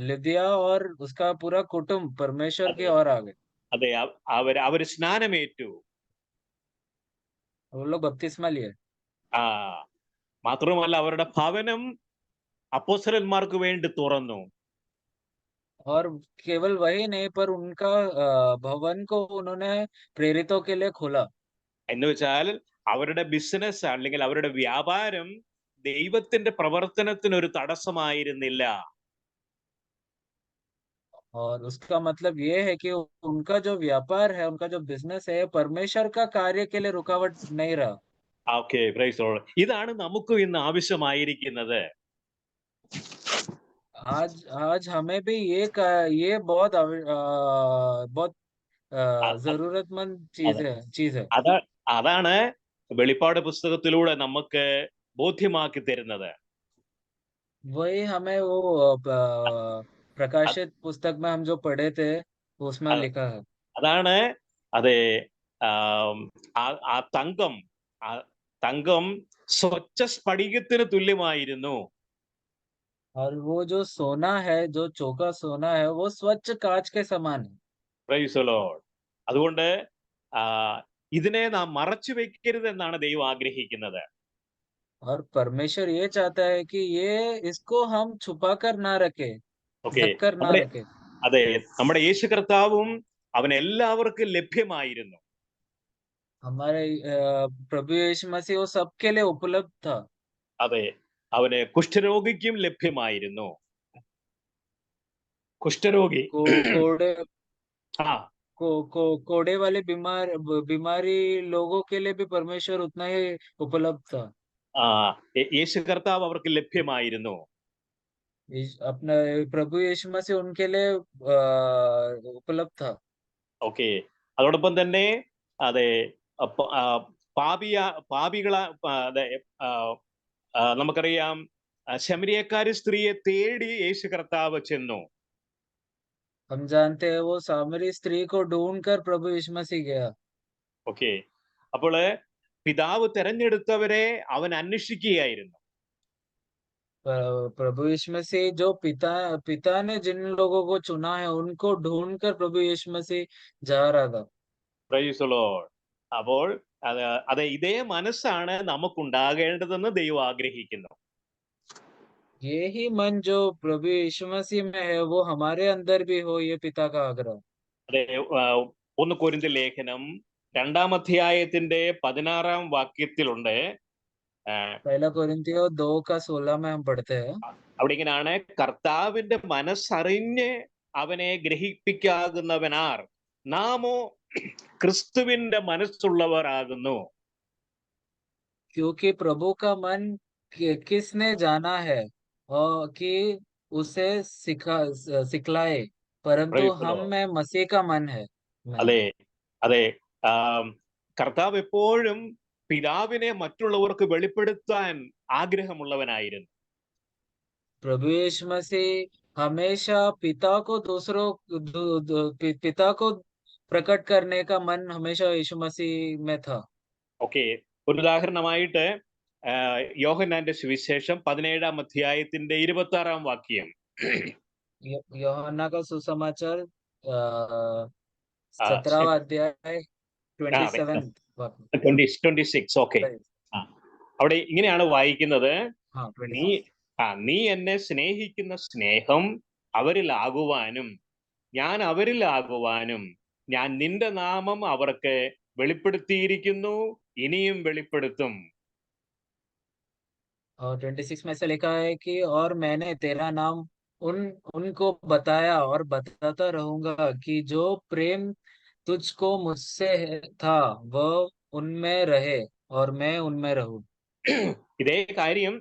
लिदिया और उसका पूरा कुटुंब परमेश्वर की അതെ ओर आ गए। അതെ, അവര് സ്നാനമേറ്റു. वो लोग बपतिस्मा लिए। ആ മാത്രമല്ല അവരുടെ ഭവനം അപ്പോസ്തലന്മാർക്ക് വേണ്ടി തുറന്നു. और केवल वही नहीं, पर उनका भवन को उन्होंने प्रेरितों के लिए खोला। എന്ന് വെച്ചാൽ അവരുടെ ബിസിനസ് അല്ലെങ്കിൽ അവരുടെ വ്യാപാരം ദൈവത്തിന്റെ പ്രവർത്തനത്തിന് ഒരു തടസ്സമായിരുന്നില്ല. और उसका मतलब ये है कि उनका जो व्यापार है, उनका जो बिजनेस है, परमेश्वर का कार्य के लिए रुकावट नहीं रहा। Okay, praise the Lord. ഇതാണ് നമുക്കും ഇന്ന് ആവശ്യമായിരിക്കുന്നത്. आज हमें भी ये बहुत बहुत അ- അ- जरूरतमंद അത- चीज है। അതാണ് വെളിപ്പാട് പുസ്തകത്തിലൂടെ നമുക്ക് ബോധ്യമാക്കി തരുന്നത്. वही हमें वो प्रकाशित पुस्तक में हम जो पढ़े थे उसमें അ- लिखा है। അതാണ് അതെ, ആ തങ്കം ആ തങ്കം സ്വച്ഛ സ്ഫടികത്തിന് തുല്യമായിരുന്നു. और वो जो सोना है, जो चौका सोना है, वो स्वच्छ कांच के समान है। Praise the Lord. അതുകൊണ്ട് ആ, ഇതിനെ നാം മറച്ചു വെക്കരുതെന്നാണ് ദൈവം ആഗ്രഹിക്കുന്നത്. और परमेश्वर ये चाहता है कि ये इसको हम छुपा कर ना रखे, ഓക്കെ, ढक कर ना रखे। അതെ, നമ്മുടെ യേശു കർത്താവും അവൻ എല്ലാവർക്കും ലഭ്യമായിരുന്നു. हमारे प्रभु यीशु मसीह वो सबके लिए उपलब्ध था। അതെ, അവന് കുഷ്ഠരോഗിക്കും ലഭ്യമായിരുന്നു. കുഷ്ഠരോഗി को कोड़े ആ कोड़े वाले बीमारी लोगों के लिए भी परमेश्वर उतना ही उपलब्ध था। ആ യേശു കർത്താവ് അവർക്ക് ലഭ്യമായിരുന്നു. अपना प्रभु यीशु मसीह उनके लिए उपलब्ध था। ഓക്കെ, അതോടൊപ്പം തന്നെ അതെ, പാപികളെ അതെ, നമുക്കറിയാം, ശമരിയക്കാരി സ്ത്രീയെ തേടി യേശു കർത്താവ് ചെന്നു. हम जानते हैं वो सामरी स्त्री को ढूंढकर प्रभु यीशु मसीह गया। ഓക്കെ, അപ്പോൾ പിതാവ് തെരഞ്ഞെടുത്തവരെ അവൻ അന്വേഷിക്കുകയായിരുന്നു. प्रभु यीशु मसीह जो पिता ने जिन लोगों को चुना है उनको ढूंढकर प्रभु यीशु मसीह जा रहा था। Praise the Lord. അപ്പോൾ അതെ, ഇതേ മനസ്സാണ് നമുക്കുണ്ടാകേണ്ടതെന്ന് ദൈവം ആഗ്രഹിക്കുന്നു. यही मन जो प्रभु यीशु मसीह में है वो हमारे अंदर भी हो, ये पिता का आग्रह। അതെ, 1 കൊരിന്ത്യർ ലേഖനം 2-ാം അധ്യായത്തിന്റെ 16-ാം വാക്യത്തിലുണ്ട്. पहला कोरिन्थियों 2:16 में हम पढ़ते हैं, അവിടെ ഇങ്ങനെയാണ്, കർത്താവിന്റെ മനസ്സറിഞ്ഞ് അവനെ ഗ്രഹിപ്പിക്കാകുന്നവനാർ, നാമോ ക്രിസ്തുവിന്റെ മനസ്സുള്ളവർ ആകുന്നു. क्योंकि प्रभु का मन किसने जाना है और कि उसे सिखलाए, परंतु Praise the हम Lord. में मसीह का मन है। അതെ അതെ, കർത്താവ് എപ്പോഴും പിതാവിനെ മറ്റുള്ളവർക്ക് വെളിപ്പെടുത്താൻ ആഗ്രഹമുള്ളവനായിരുന്നു. प्रभु यीशु मसीह हमेशा पिता को पिता को प्रकट करने का मन हमेशा यीशु मसीह में था। ഓക്കെ, ഒരു ഉദാഹരണമായിട്ട് യോഹന്നാന്റെ സുവിശേഷം 17-ാം അധ്യായത്തിന്റെ 26-ാം വാക്യം. യോഹന്നാ का सुसमाचार 17वां अध्याय 27 वाक्य 26. ഓക്കെ, അവിടെ ഇങ്ങനെയാണ് വായിക്കുന്നത്, നീ എന്നെ സ്നേഹിക്കുന്ന സ്നേഹം അവരിലാകുവാനും ഞാൻ അവരിലാകുവാനും ഞാൻ നിന്റെ നാമം അവർക്ക് വെളിപ്പെടുത്തിയിരിക്കുന്നു, ഇനിയും വെളിപ്പെടുത്തും. और 26 में से लिखा है कि और मैंने तेरा नाम उनको बताया और बताता रहूंगा कि जो प्रेम तुझको मुझसे था वह उनमें रहे और मैं उनमें रहूं। ഇതേ കാര്യം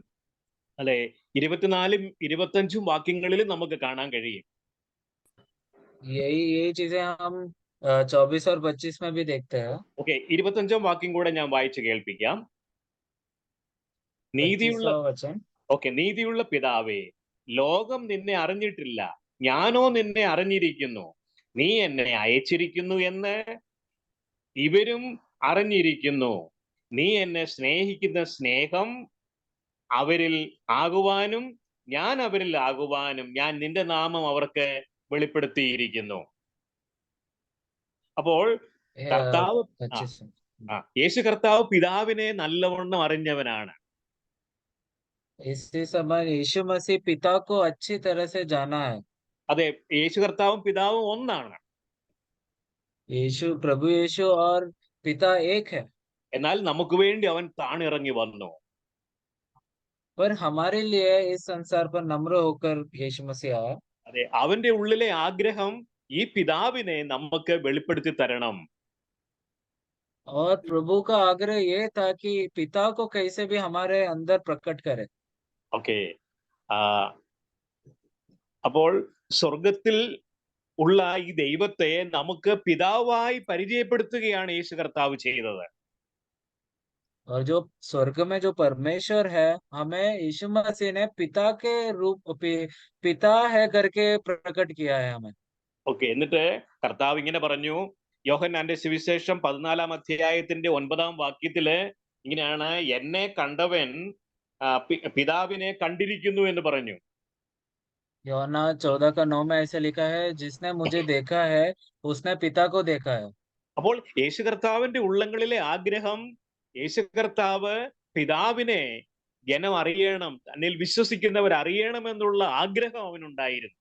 അല്ലെ 24-ഉം 25-ഉം വാക്യങ്ങളിൽ നമുക്ക് കാണാൻ കഴിയും. यही चीजें हम 24 और 25 में भी देखते हैं। ഓക്കെ, 25-ാം വാക്യം കൂടെ ഞാൻ വായിച്ച് കേൾപ്പിക്കാം. നീതിയുള്ള 25वां वचन। നീതിയുള്ള പിതാവേ, ലോകം നിന്നെ അറിഞ്ഞിട്ടില്ല, ഞാനോ നിന്നെ അറിഞ്ഞിരിക്കുന്നു. നീ എന്നെ അയച്ചിരിക്കുന്നു എന്ന് ഇവരും അറിഞ്ഞിരിക്കുന്നു. നീ എന്നെ സ്നേഹിക്കുന്ന സ്നേഹം അവരിൽ ആകുവാനും ഞാൻ അവരിൽ ആകുവാനും ഞാൻ നിന്റെ നാമം അവർക്ക് വെളിപ്പെടുത്തിയിരിക്കുന്നു. അപ്പോൾ കർത്താവ് 25। യേശു കർത്താവ് പിതാവിനെ നല്ലവണ്ണം അറിഞ്ഞവനാണ്. इसी समय यीशु मसीह पिता को अच्छी तरह से जाना है। അതെ, യേശു കർത്താവും പിതാവും ഒന്നാണ്. प्रभु यीशु और पिता एक है। എന്നാൽ നമുക്ക് വേണ്ടി അവൻ താണിറങ്ങി വന്നു. पर हमारे लिए इस संसार पर नम्र होकर यीशु मसीह आया। അതെ, അവന്റെ ഉള്ളിലെ ആഗ്രഹം ഈ പിതാവിനെ നമുക്ക് വെളിപ്പെടുത്തി തരണം. और प्रभु का आग्रह ये था कि पिता को कैसे भी हमारे अंदर प्रकट करे। ഓക്കെ, അപ്പോൾ സ്വർഗത്തിൽ ഉള്ള ഈ ദൈവത്തെ നമുക്ക് പിതാവായി പരിചയപ്പെടുത്തുകയാണ് യേശു കർത്താവ് ചെയ്തത്. और जो स्वर्ग में जो परमेश्वर है, हमें यीशु मसीह ने पिता के पिता है करके प्रकट किया है हमें। ഓക്കെ, എന്നിട്ട് കർത്താവ് ഇങ്ങനെ പറഞ്ഞു, യോഹന്നാന്റെ സുവിശേഷം 14-ാം അധ്യായത്തിന്റെ 9-ാം വാക്യത്തില് ഇങ്ങനെയാണ്, എന്നെ കണ്ടവൻ പിതാവിനെ കണ്ടിരിക്കുന്നു എന്ന് പറഞ്ഞു. യോഹन्ना 14:9 में ऐसे लिखा है, जिसने मुझे देखा है उसने पिता को देखा है। അപ്പോൾ യേശു കർത്താവിന്റെ ഉള്ളങ്ങളിലെ ആഗ്രഹം, യേശു കർത്താവ് പിതാവിനെ ജനം അറിയണം, തന്നിൽ വിശ്വസിക്കുന്നവർ അറിയണമെന്നുള്ള ആഗ്രഹം അവനുണ്ടായിരുന്നു.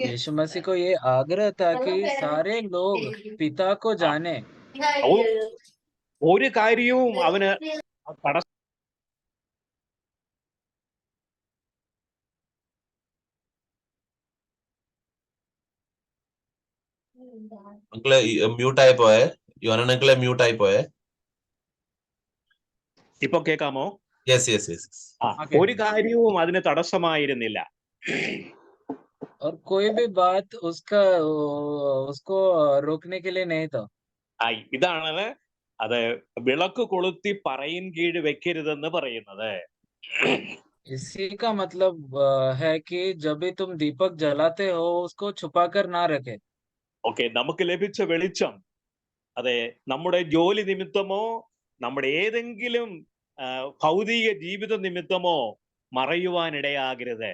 यीशु मसीह को ये आग्रह था कि सारे लोग पिता को जाने। ഒരു കാര്യവും അവന് അങ്കിളെ മ്യൂട്ട് ആയി പോയെ, യോഹന്നാൻ അങ്കിളെ മ്യൂട്ട് ആയി പോയെ. ഇപ്പൊ കേൾക്കാമോ? Yes yes yes. ഒരു കാര്യവും അതിന് തടസ്സമായിരുന്നില്ല. और कोई भी बात उसको रोकने के लिए नहीं था। ഇതാണ് അത് വിളക്ക് കൊളുത്തി പറയിൻ കീഴ് വെക്കരുതെന്ന് പറയുന്നത്. इसी का मतलब है कि जब भी तुम दीपक जलाते हो उसको छुपाकर ना रखे। ഓക്കെ, നമുക്ക് ലഭിച്ച വെളിച്ചം, അതെ, നമ്മുടെ ജോലി നിമിത്തമോ നമ്മുടെ ഏതെങ്കിലും ഭൗതിക ജീവിത നിമിത്തമോ മറയുവാനിടയാകരുത്.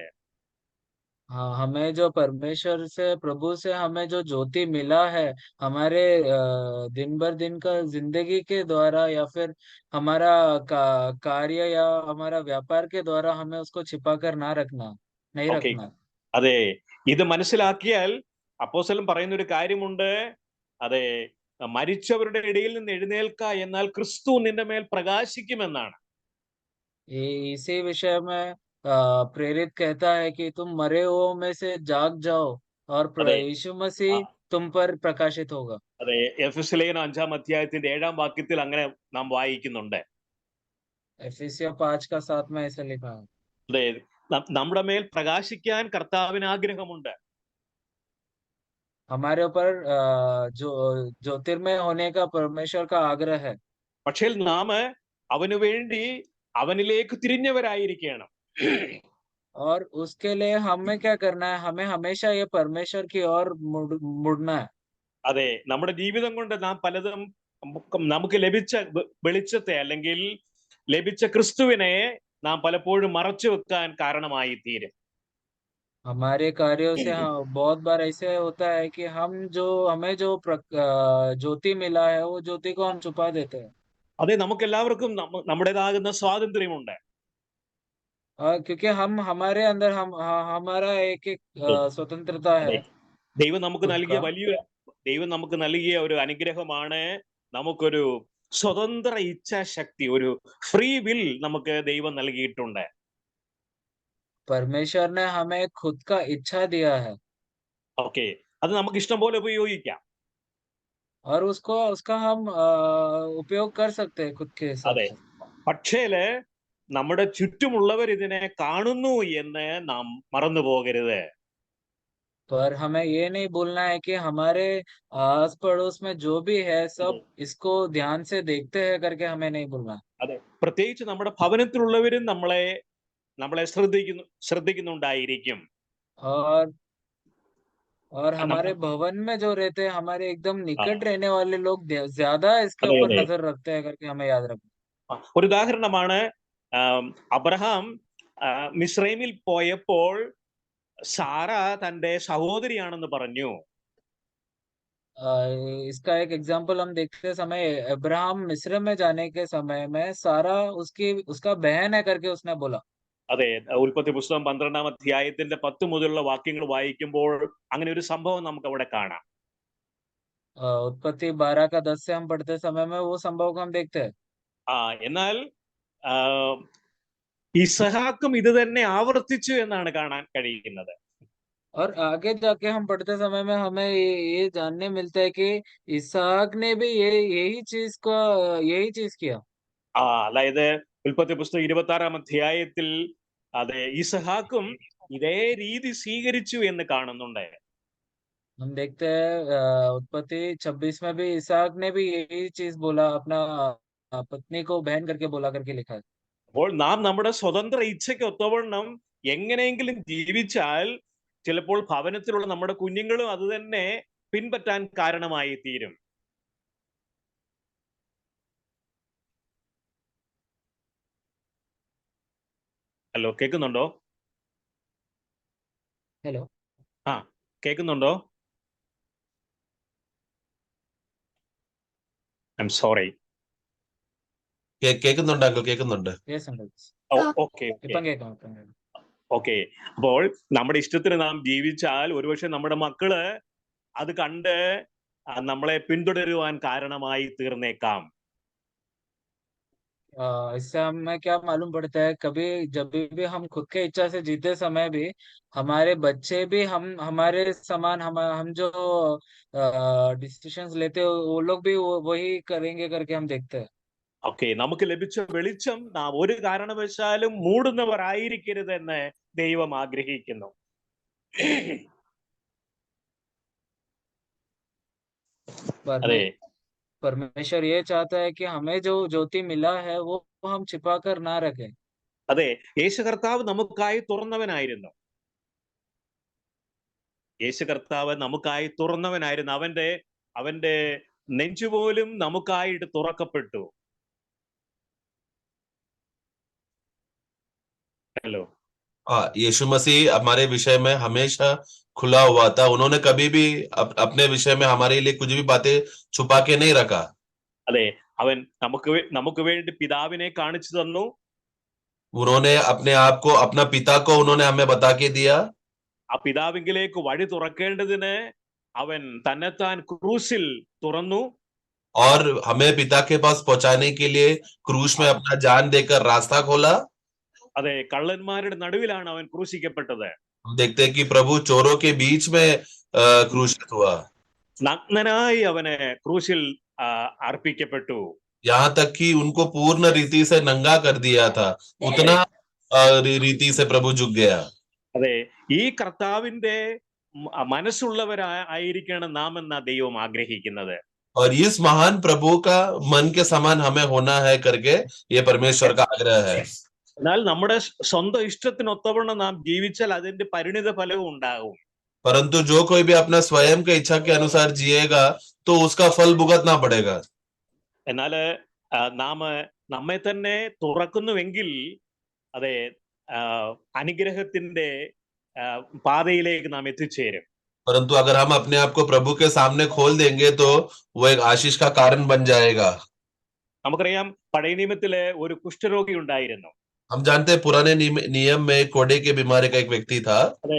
हाँ, हमें जो परमेश्वर से प्रभु से हमें जो ज्योति मिला है, हमारे दिन भर दिन का जिंदगी के द्वारा या फिर हमारा कार्य या हमारा व्यापार के द्वारा हमें उसको छिपा कर ना रखना, नहीं ഓക്കെ, रखना। അതെ, ഇത് മനസ്സിലാക്കിയാൽ അപ്പോസ്തലൻ പറയുന്ന ഒരു കാര്യമുണ്ട്, അതെ, മരിച്ചവരുടെ ഇടയിൽ നിന്ന് എഴുന്നേൽക്ക, എന്നാൽ ക്രിസ്തു നിന്റെ മേൽ പ്രകാശിക്കുമെന്നാണ്. इसी विषय में प्रेरित कहता है कि तुम मरे हुओं में से जाग जाओ और അതെ, यीशु मसीह तुम पर प्रकाशित होगा। അതെ, എഫെസ്യ ലേഖനം 5-ാം അധ്യായത്തിന്റെ 7-ാം വാക്യത്തിൽ അങ്ങനെ നാം വായിക്കുന്നുണ്ട്. एफिसियों 5:7 में ऐसा लिखा है। അതെ, നമ്മുടെ മേൽ പ്രകാശിക്കാൻ കർത്താവിന് ആഗ്രഹമുണ്ട്. हमारे ऊपर जो ज्योतिर्मय होने का परमेश्वर का आग्रह है। പക്ഷേ നാം അവന് വേണ്ടി അവനിലേക്ക് തിരിഞ്ഞവരായിരിക്കണം. और उसके लिए हमें क्या करना है? हमें हमेशा ये परमेश्वर की ओर मुड़ना है। അതെ, നമ്മുടെ ജീവിതം കൊണ്ട് നാം പലതും നമുക്ക് ലഭിച്ച വെളിച്ചത്തെ അല്ലെങ്കിൽ ലഭിച്ച ക്രിസ്തുവിനെ നാം പലപ്പോഴും മറച്ചു വെക്കാൻ കാരണമായി തീരും. हमारे कार्यों से बहुत बार ऐसे होता है कि हमें जो ज्योति मिला है वो ज्योति को हम छुपा देते हैं। അതെ, നമുക്ക് എല്ലാവർക്കും നമ്മുടേതാകുന്ന സ്വാതന്ത്ര്യമുണ്ട്. क्योंकि हमारे अंदर हमारा एक स्वतंत्रता है। ദൈവം നമുക്ക് നൽകിയ ഒരു അനുഗ്രഹമാണ്, നമുക്കൊരു സ്വതന്ത്ര ഇച്ഛാശക്തി, ഒരു ഫ്രീ വിൽ നമുക്ക് ദൈവം നൽകിയിട്ടുണ്ട്. परमेश्वर ने हमें खुद का इच्छा दिया है। ഓക്കെ, അത് നമുക്ക് ഇഷ്ടം പോലെ ഉപയോഗിക്കാം. और उसका हम उपयोग कर सकते हैं खुद के हिसाब അതെ, से। പക്ഷേല് നമ്മുടെ ചുറ്റുമുള്ളവർ ഇതിനെ കാണുന്നു എന്ന് നാം മറന്നു പോകരുത്. पर हमें ये नहीं भूलना है कि हमारे आस पड़ोस में जो भी है सब इसको ध्यान से देखते हैं करके हमें नहीं भूलना। അതെ, പ്രത്യേകിച്ച് നമ്മുടെ ഭവനത്തിലുള്ളവരും നമ്മളെ ശ്രദ്ധിക്കുന്നുണ്ടായിരിക്കും. और हमारे നമ്മ भवन में जो रहते हैं हमारे एकदम ആ, निकट रहने वाले लोग ज्यादा इसके അതെ ऊपर അതെ. नजर रखते हैं करके हमें याद रखना। ഒരു ഉദാഹരണമാണ്, അബ്രഹാം മിസ്രൈമിൽ പോയപ്പോൾ സാറ തന്റെ സഹോദരിയാണെന്ന് പറഞ്ഞു. अ, इसका एक एग्जाम्पल हम देखते समय अब्राहम मिस्र में जाने के समय में सारा उसका बहन है करके उसने बोला। അതെ, ഉൽപ്പത്തി പുസ്തകം 12-ാം അധ്യായത്തിന്റെ 10 മുതലുള്ള വാക്യങ്ങൾ വായിക്കുമ്പോൾ അങ്ങനെ ഒരു സംഭവം നമുക്ക് അവിടെ കാണാം. उत्पत्ति 12 का 10 से हम पढ़ते समय में वो संभव को हम देखते हैं। എന്നാൽ ആ, ഇസഹാക്കും ഇത് തന്നെ ആവർത്തിച്ചു എന്നാണ് കാണാൻ കഴിയുന്നത്. और आगे जाके हम पढ़ते समय में हमें ये जानने मिलता है कि इसहाक ने भी यही चीज किया। അതായത് ഉൽപ്പത്തി പുസ്തകം 26-ാം അധ്യായത്തിൽ അതെ ഇസഹാക്കും ഇതേ രീതി സ്വീകരിച്ചു എന്ന് കാണുന്നുണ്ട്. हम देखते हैं उत्पत्ति 26 में भी इसहाक ने भी यही चीज बोला, अपना पत्नी को बहन करके बोला करके लिखा है। അപ്പോൾ നാം നമ്മുടെ സ്വതന്ത്ര ഇച്ഛയ്ക്ക് ഒത്തവണ്ണം എങ്ങനെയെങ്കിലും ജീവിച്ചാൽ ചിലപ്പോൾ ഭവനത്തിലുള്ള നമ്മുടെ കുഞ്ഞുങ്ങളും അത് തന്നെ പിൻപറ്റാൻ കാരണമായി തീരും. ഹലോ, കേൾക്കുന്നുണ്ടോ? हेलो। ആ, കേൾക്കുന്നുണ്ടോ? I am sorry. കേൾക്കുന്നുണ്ട് അങ്കിൾ, കേൾക്കുന്നുണ്ട്. Yes uncle. ഓക്കെ ഇപ്പം കേൾക്കാം, ഇപ്പം കേൾക്കാം. ഓക്കെ. അപ്പോൾ നമ്മുടെ ഇഷ്ടത്തിന് നാം ജീവിച്ചാൽ ഒരുപക്ഷെ നമ്മുടെ മക്കള് അത് കണ്ട് നമ്മളെ പിന്തുടരുവാൻ കാരണമായി തീർന്നേക്കാം. इससे हमें क्या मालूम पड़ता है, कभी जब भी हम खुद के इच्छा से जीते समय भी हमारे बच्चे भी हम हमारे समान हम जो डिसीजंस लेते हैं वो लोग भी वही करेंगे करके हम देखते हैं। ഓക്കെ, നമുക്ക് ലഭിച്ച വെളിച്ചം നാം ഒരു കാരണവശാലും മൂടുന്നവരായിരിക്കരുതെന്ന് ദൈവം ആഗ്രഹിക്കുന്നു. അതെ, परमेश्वर ये चाहता है कि हमें जो ज्योति मिला है वो हम छिपा कर ना रखें। അതെ, യേശു കർത്താവ് നമുക്കായി തുറന്നവനായിരുന്നു. യേശു കർത്താവ് നമുക്കായി തുറന്നവനായിരുന്നു. അവന്റെ നെഞ്ചുപോലും നമുക്കായിട്ട് തുറക്കപ്പെട്ടു. ഹലോ. यीशु मसीह हमारे विषय में हमेशा खुला हुआ था। उन्होंने कभी भी अपने विषय में हमारे लिए कुछ भी बातें छुपा के नहीं रखा। അതെ, അവൻ നമുക്ക് വേണ്ടി പിതാവിനെ കാണിച്ചു തന്നു. उन्होंने अपने आप को, अपना पिता को उन्होंने हमें बता के दिया। ആ പിതാവിങ്കിലേക്ക് വഴി തുറക്കേണ്ടതിന് അവൻ തന്നെത്താൻ ക്രൂസിൽ തുറന്നു. और हमें पिता के पास पहुंचाने के लिए क्रूस में अपना जान देकर रास्ता खोला। അതെ, കള്ളന്മാരുടെ നടുവിലാണ് അവൻ ക്രൂശിക്കപ്പെട്ടത്. हम देखते हैं कि प्रभु चोरों के बीच में क्रूसित हुआ। നഗ്നനായി അവന് ക്രൂശിൽ അർപ്പിക്കപ്പെട്ടു. यहाँ तक कि उनको पूर्ण रीति से नंगा कर दिया था, उतना रीति से प्रभु झुक गया। അതെ, ഈ കർത്താവിന്റെ മനസ്സുള്ളവരായിരിക്കണം നാം എന്ന ദൈവം ആഗ്രഹിക്കുന്നത്. और इस महान प्रभु का मन के समान हमें होना है करके ये परमेश्वर का आग्रह है। എന്നാൽ നമ്മുടെ സ്വന്തം ഇഷ്ടത്തിനൊത്തവണ്ണം നാം ജീവിച്ചാൽ അതിന്റെ പരിണിത ഫലവും ഉണ്ടാകും. परंतु जो कोई भी अपना स्वयं के इच्छा के अनुसार जिएगा तो उसका फल भुगतना पड़ेगा। എന്നാൽ നാം നമ്മെ തന്നെ തുറക്കുന്നുവെങ്കിൽ അതെ അനുഗ്രഹത്തിന്റെ പാതയിലേക്ക് നാം എത്തിച്ചേരും. परंतु अगर हम अपने आप को प्रभु के सामने खोल देंगे तो वो एक आशीष का कारण बन जाएगा। നമുക്കറിയാം, പഴയ നിയമത്തിലെ ഒരു കുഷ്ഠരോഗി ഉണ്ടായിരുന്നു. हम जानते हैं पुराने नियम में कोड़े के बीमारी का एक व्यक्ति था। അതെ,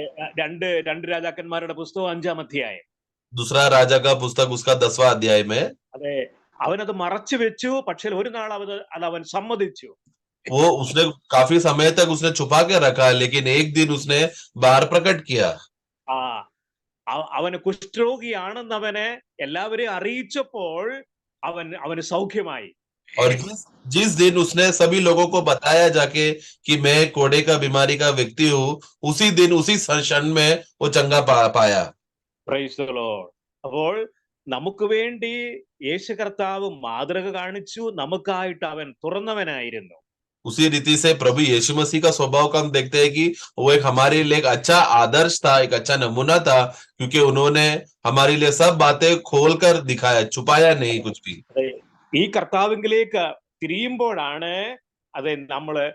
രണ്ട് രാജാക്കന്മാരുടെ പുസ്തകം 5-ാം അധ്യായം. दूसरा राजा का पुस्तक उसका 10वां अध्याय में। അതെ, അവനത് മറച്ചു വെച്ചു. പക്ഷെ ഒരു നാൾ അത് അവൻ സമ്മതിച്ചു. वो उसने काफी समय तक उसने छुपा के रखा, लेकिन एक दिन उसने बाहर प्रकट किया। അവന് കുഷ്ഠരോഗിയാണെന്ന് അവനെ എല്ലാവരെയും അറിയിച്ചപ്പോൾ അവന് സൗഖ്യമായി. और जिस दिन उसने सभी लोगों को बताया जाके कि मैं कोड़े का बीमारी का व्यक्ति हूँ, उसी दिन उसी क्षण में वो चंगा पाया। Praise the Lord. അപ്പോൾ നമുക്ക് വേണ്ടി യേശു കർത്താവ് മാതൃക കാണിച്ചു, നമുക്കായിട്ട് അവൻ തുറന്നവനായിരുന്നു. उसी रीति से प्रभु यीशु मसीह का स्वभाव का हम देखते हैं कि वो एक हमारे लिए एक अच्छा आदर्श था, एक अच्छा नमूना था, क्योंकि उन्होंने हमारे लिए सब बातें खोलकर दिखाया, छुपाया नहीं कुछ भी। അതെ, ഈ കർത്താവിലേക്ക് തിരിയുമ്പോഴാണ് അതെ നമ്മള്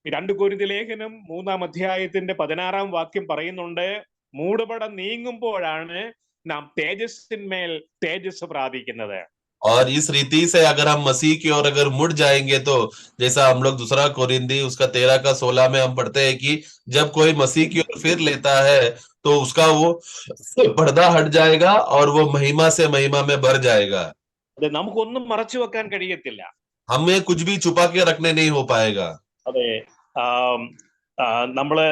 2 കൊരിന്ത്യർ ലേഖനം 3-ാം അധ്യായത്തിന്റെ 16-ാം വാക്യം പറയുന്നുണ്ട്, മൂടുപടം നീങ്ങുമ്പോഴാണ് നാം തേജസ്സിന്മേൽ തേജസ് പ്രാപിക്കുന്നത്. और इस रीति से अगर हम मसीह की ओर अगर मुड़ जाएंगे तो जैसा हम लोग 2 कोरिन्थी उसका 13 का 16 में हम पढ़ते हैं कि जब कोई मसीह की ओर फिर लेता है तो उसका वो पर्दा हट जाएगा और वो महिमा से महिमा में भर जाएगा। അതെ, നമുക്കൊന്നും മറച്ചു വെക്കാൻ കഴിയത്തില്ല. हमें कुछ भी छुपा के रखने नहीं हो पाएगा। അതെ, നമ്മള്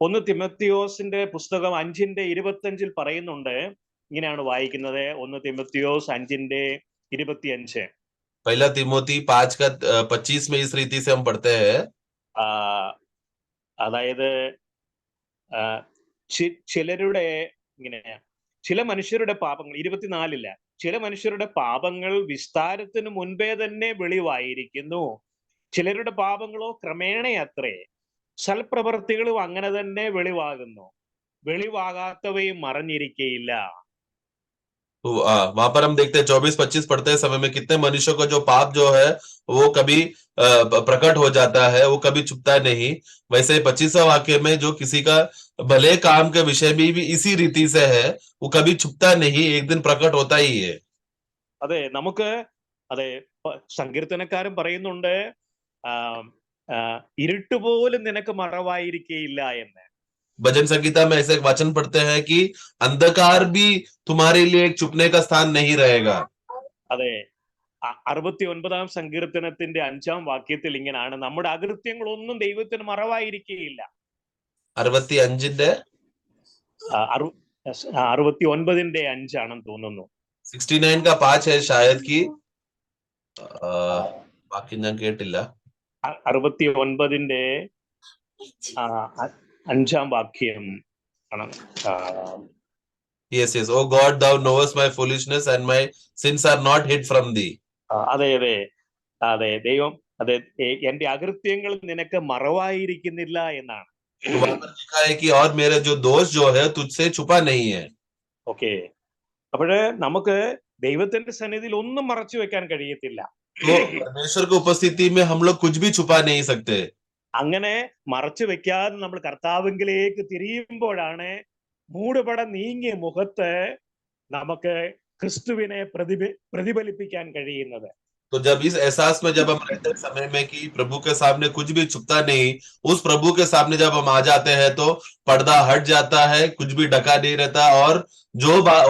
1 തിമോത്തിയോസിന്റെ പുസ്തകം 5:25 പറയുന്നുണ്ട്, ഇങ്ങനെയാണ് വായിക്കുന്നത്. 1 തിമോത്തിയോസ് 5:25. पहला तिमोथी 5 का 25 में इस रीति से हम पढ़ते हैं, അതായത് ചിലരുടെ ഇങ്ങനെ ചില മനുഷ്യരുടെ പാപങ്ങൾ 24 ചില മനുഷ്യരുടെ പാപങ്ങൾ വിസ്താരത്തിന് മുൻപേ തന്നെ വെളിവായിരിക്കുന്നു, ചിലരുടെ പാപങ്ങളോ ക്രമേണയത്രേ, സൽപ്രവർത്തികളും അങ്ങനെ തന്നെ വെളിവാകുന്നു, വെളിവാകാത്തവയും മറഞ്ഞിരിക്കയില്ല. तो वहां पर हम देखते हैं 24-25 पढ़ते समय में कितने मनुष्यों का जो पाप जो है वो कभी प्रकट हो जाता है, वो कभी छुपता नहीं। वैसे 25वां वाक्य में जो किसी का भले काम के विषय में भी इसी रीति से है, वो कभी छुपता नहीं, एक दिन प्रकट होता ही है। അതെ, നമുക്ക് അതെ സങ്കീർത്തനക്കാരൻ പറയുന്നുണ്ട്, ഇരുട്ടുപോലും നിനക്ക് മറവായിരിക്കയില്ല എന്ന്. भजन संगीता में ऐसे एक वचन पढ़ते हैं कि अंधकार भी तुम्हारे लिए एक छुपने का स्थान नहीं रहेगा। അതെ, 69-ാം സങ്കീർത്തനത്തിന്റെ 5-ാം വാക്യത്തിൽ ഇങ്ങനെയാണ്, നമ്മുടെ അകൃത്യങ്ങളൊന്നും ദൈവത്തിന് മറവായിരിക്കുകയില്ല. 65-ന്റെ 69-ന്റെ 5 ആണെന്ന് തോന്നുന്നു. 69 का 5 है शायद कि ബാക്കി ഞാൻ കേട്ടില്ല. 69-ന്റെ 5-ാം വാക്യം ആണ്. Yes, oh God, thou knowest my foolishness and my sins are not hid from thee. അതെ അതെ അതെ, ദൈവം അതെ എന്റെ അകൃത്യങ്ങൾ നിനക്ക് മറവായിരിക്കുന്നില്ല എന്നാണ്. तो वहां पर लिखा है कि और मेरे जो दोष जो है तुझसे छुपा नहीं है. ഓക്കെ, അപ്പോഴ് നമുക്ക് ദൈവത്തിന്റെ സന്നിധിയിൽ ഒന്നും മറച്ചു വെക്കാൻ കഴിയത്തില്ല. तो परमेश्वर की उपस्थिति में हम लोग कुछ भी छुपा नहीं सकते. അങ്ങനെ മറച്ചു വെക്കാതെ നമ്മൾ കർത്താവിലേക്ക് തിരിയുമ്പോഴാണ് മൂടുപടം നീങ്ങിയ മുഖത്ത് നമുക്ക് ക്രിസ്തുവിനെ പ്രതിഫലിപ്പിക്കാൻ കഴിയുന്നത്. तो जब इस एहसास में जब हम रहते हैं समय में कि प्रभु के सामने कुछ भी छुपता नहीं, उस प्रभु के सामने जब हम आ जाते हैं तो पर्दा हट जाता है, कुछ भी ढका नहीं रहता, और